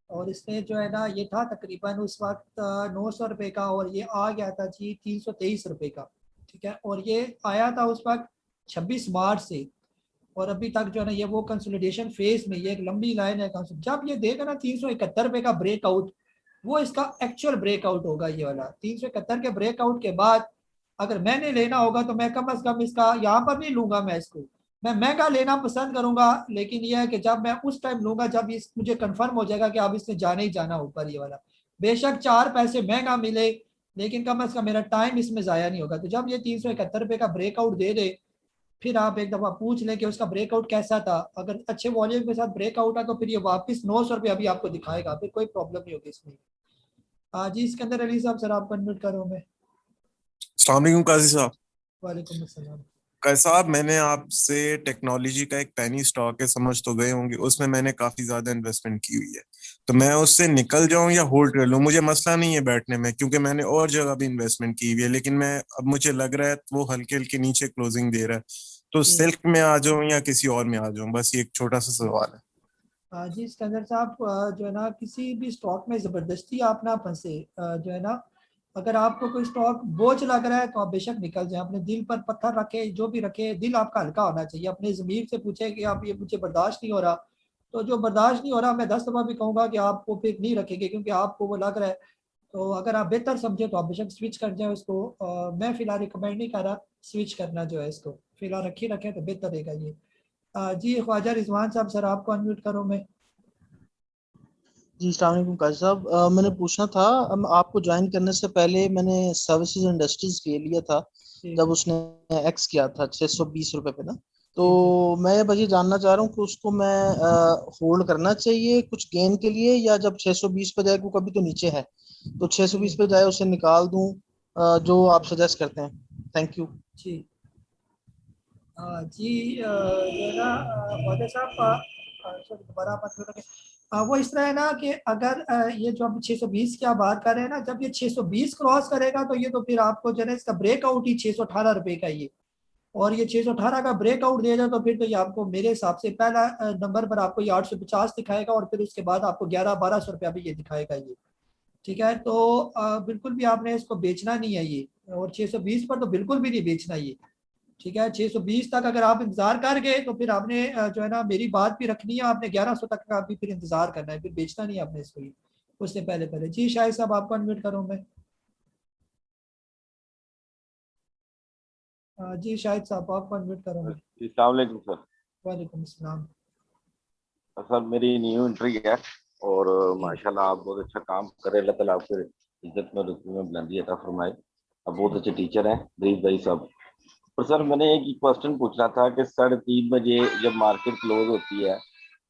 और इसने जो है ना, ये था तकरीबन उस वक्त 900 रुपये का और ये आ गया था जी 323 रुपये का। ठीक है, और ये आया था उस वक्त 26 मार्च से, और अभी तक जो है ना ये वो कंसोलिडेशन फेज में, ये एक लंबी लाइन है। जब ये देगा ना 371 रुपये का ब्रेकआउट, वो इसका एक्चुअल ब्रेकआउट होगा ये वाला। 371 के ब्रेकआउट के बाद अगर मैंने लेना होगा तो मैं कम से कम इसका यहाँ पर नहीं लूंगा, मैं इसको मैं महंगा लेना पसंद करूंगा, लेकिन यह है कि जब मैं उस टाइम लूंगा जब इस मुझे कंफर्म हो जाएगा कि अब इसने जाने ही जाना ऊपर ये वाला। बेशक 4 पैसे महंगा मिले, लेकिन कम से कम मेरा टाइम इसमें ज़ाया नहीं होगा। तो जब ये 371 रुपये का ब्रेकआउट दे दे, फिर आप एक दफ़ा पूछ लें कि उसका ब्रेकआउट कैसा था। अगर अच्छे वॉल्यूम के साथ ब्रेकआउट है तो फिर ये वापस 900 रुपये अभी आपको दिखाएगा, फिर कोई प्रॉब्लम नहीं होगी इसमें। जी इसके अली साहब, सर आप कन्वर्ट करो। मैं
अस्सलाम वालेकुम काजी साहब।
वालेकुम अस्सलाम।
काजी साहब, मैंने आपसे टेक्नोलॉजी का एक पैनी स्टॉक है, समझ तो गए होंगे, उसमें मैंने काफी ज्यादा इन्वेस्टमेंट की हुई है, तो मैं उससे निकल जाऊं या होल्ड कर लूं? मुझे मसला नहीं है बैठने में, क्योंकि मैंने और जगह भी इन्वेस्टमेंट की हुई है, लेकिन मैं अब मुझे लग रहा है वो हल्के हल्के नीचे क्लोजिंग दे रहा है, तो सिल्क में आ जाऊं या किसी और में आ जाऊं? बस ये एक छोटा सा सवाल है।
जी सिकंदर साहब, जो है ना किसी भी स्टॉक में ज़बरदस्ती आप ना फंसे। जो है ना, अगर आपको कोई स्टॉक बोझ लग रहा है तो आप बेशक निकल जाए। अपने दिल पर पत्थर रखे, जो भी रखे, दिल आपका हल्का होना चाहिए। अपने ज़मीर से पूछे कि आप ये मुझे बर्दाश्त नहीं हो रहा, तो जो बर्दाश्त नहीं हो रहा मैं 10 दफ़ा भी कहूँगा कि आप वो फिर नहीं रखेंगे, क्योंकि आपको वो लग रहा है। तो अगर आप बेहतर समझे तो आप बेशक स्विच कर जाए उसको। मैं फिलहाल रिकमेंड नहीं कर रहा स्विच करना जो है इसको, फिलहाल रखें तो बेहतर रहेगा ये। जी ख्वाजा रिजवान साहब, सर आपको अनम्यूट करो मैं।
जी अस्सलाम वालेकुम काजी साहब, मैंने पूछना था, आपको ज्वाइन करने से पहले मैंने सर्विसेज इंडस्ट्रीज ले लिया था जब उसने एक्स किया था 620 रुपए पे ना, तो मैं बस ये जानना चाह रहा हूँ कि उसको मैं होल्ड करना चाहिए कुछ गेन के लिए, या जब 620 पे जाए, वो कभी तो नीचे है, तो 620 पे जाए उसे निकाल दूं, जो आप सजेस्ट करते हैं। थैंक यू
जी। जी जो है ना ख्वाजा साहब, दोबारा आप वो इस तरह है ना कि अगर ये जो हम 620 की आप बात कर रहे हैं ना, जब ये 620 क्रॉस करेगा तो ये तो फिर आपको जो है इसका ब्रेकआउट ही 618 रुपए का ये, और ये 618 का ब्रेकआउट दे जाए तो फिर तो ये आपको मेरे हिसाब से पहला नंबर पर आपको ये 850 दिखाएगा, और फिर उसके बाद आपको 1100-1200 रुपया भी ये दिखाएगा ये। ठीक है, तो बिल्कुल भी आपने इसको बेचना नहीं है ये, और 620 पर तो बिल्कुल भी नहीं बेचना ये। ठीक है, 620 तक अगर आप इंतजार कर गए तो फिर आपने जो है ना मेरी बात भी रखनी है, आपने 1100 तक का भी फिर इंतजार करना है, फिर बेचना नहीं है आपने इसको ये उससे पहले पहले। जी शाहिद साहब आपको अनम्यूट करूँ मैं। जी शाहिद साहब आपको अनम्यूट करूँ मैं।
अस्सलाम वालेकुम सर।
वालेकुम सलाम।
सर मेरी न्यू एंट्री है और माशाल्लाह आप बहुत अच्छा काम कर रहे हैं, अल्लाह ताला आपको इज्जत में रुतबे में बुलंदी अता फरमाए। आप बहुत अच्छे टीचर हैं ब्रीफ भाई साहब। और सर मैंने एक क्वेश्चन पूछना था कि 3:30 बजे जब मार्केट क्लोज होती है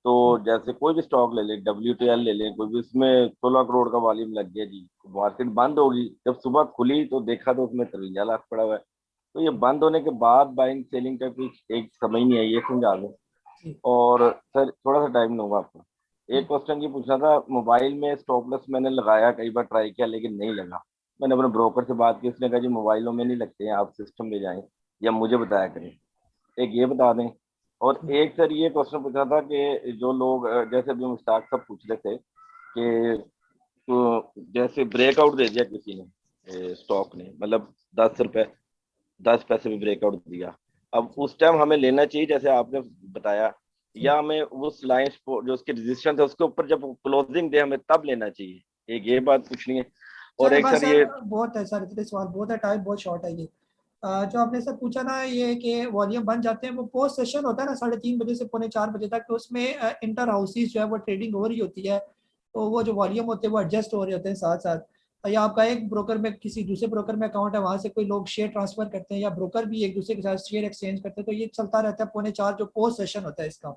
तो जैसे कोई भी स्टॉक ले लें, WTL ले लें कोई भी, उसमें 16 करोड़ का वॉल्यूम लग गया जी, मार्केट बंद होगी, जब सुबह खुली तो देखा तो उसमें 53 लाख पड़ा हुआ है, तो ये बंद होने के बाद बाइंग सेलिंग का कुछ एक समझ नहीं आई, ये समझा दो। और सर थोड़ा सा टाइम लूंगा आपको, एक क्वेश्चन ये पूछना था, मोबाइल में स्टॉप लॉस मैंने लगाया, कई बार ट्राई किया लेकिन नहीं लगा, मैंने अपने ब्रोकर से बात की, उसने कहा जी मोबाइलों में नहीं लगते हैं, आप सिस्टम में जाएं या मुझे बताया करें, एक ये बता दें। और एक सर ये क्वेश्चन पूछना था कि जो लोग जैसे अभी मुश्ताक साहब पूछ रहे थे कि तो जैसे ब्रेकआउट दे दिया किसी ने स्टॉक ने, मतलब 10 पैसे में ब्रेकआउट दिया, अब उस टाइम हमें लेना चाहिए जैसे आपने बताया, या हमें उस लाइन जो उसके रेजिस्टेंस है उसके ऊपर जब क्लोजिंग दे हमें तब लेना चाहिए, एक ये बात पूछनी है। और एक सर ये
बहुत है सर, इतने सवाल बहुत है, टाइम बहुत शॉर्ट है ये। जो आपने सर पूछा ना ये कि वॉल्यूम बन जाते हैं, वो पोस्ट सेशन होता है ना 3:30 बजे से 3:45 बजे तक, तो उसमें इंटर हाउसेज जो है वो ट्रेडिंग हो रही होती है, तो वो जो वॉल्यूम होते हैं वो एडजस्ट हो रहे होते हैं साथ साथ, या आपका एक ब्रोकर में किसी दूसरे ब्रोकर में अकाउंट है, वहाँ से कोई लोग शेयर ट्रांसफर करते हैं या ब्रोकर भी एक दूसरे के साथ शेयर एक्सचेंज करते हैं, तो ये चलता रहता है 3:45 जो पोस्ट सेशन होता है इसका।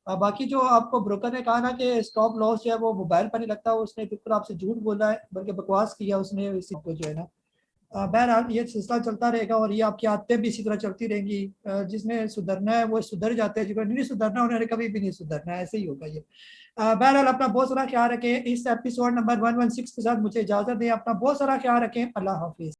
बाकी जो आपको ब्रोकर ने कहा ना कि स्टॉप लॉस जो है वो मोबाइल पर नहीं लगता, उसने बिल्कुल आपसे झूठ बोला है, बल्कि बकवास किया उसने इसी को जो है ना। बहरहाल ये सिलसिला चलता रहेगा और ये आपकी आदतें भी इसी तरह चलती रहेंगी, जिसने सुधरना है वो सुधर जाते हैं, जिन्होंने नहीं सुधरना उन्होंने कभी भी नहीं सुधरना है, ऐसे ही होगा ये। बहरहाल अपना बहुत सारा ख्याल रखें, इस एपिसोड नंबर 116 के साथ मुझे इजाज़त दें, अपना बहुत सारा ख्याल रखें, अल्लाह हाफिज़।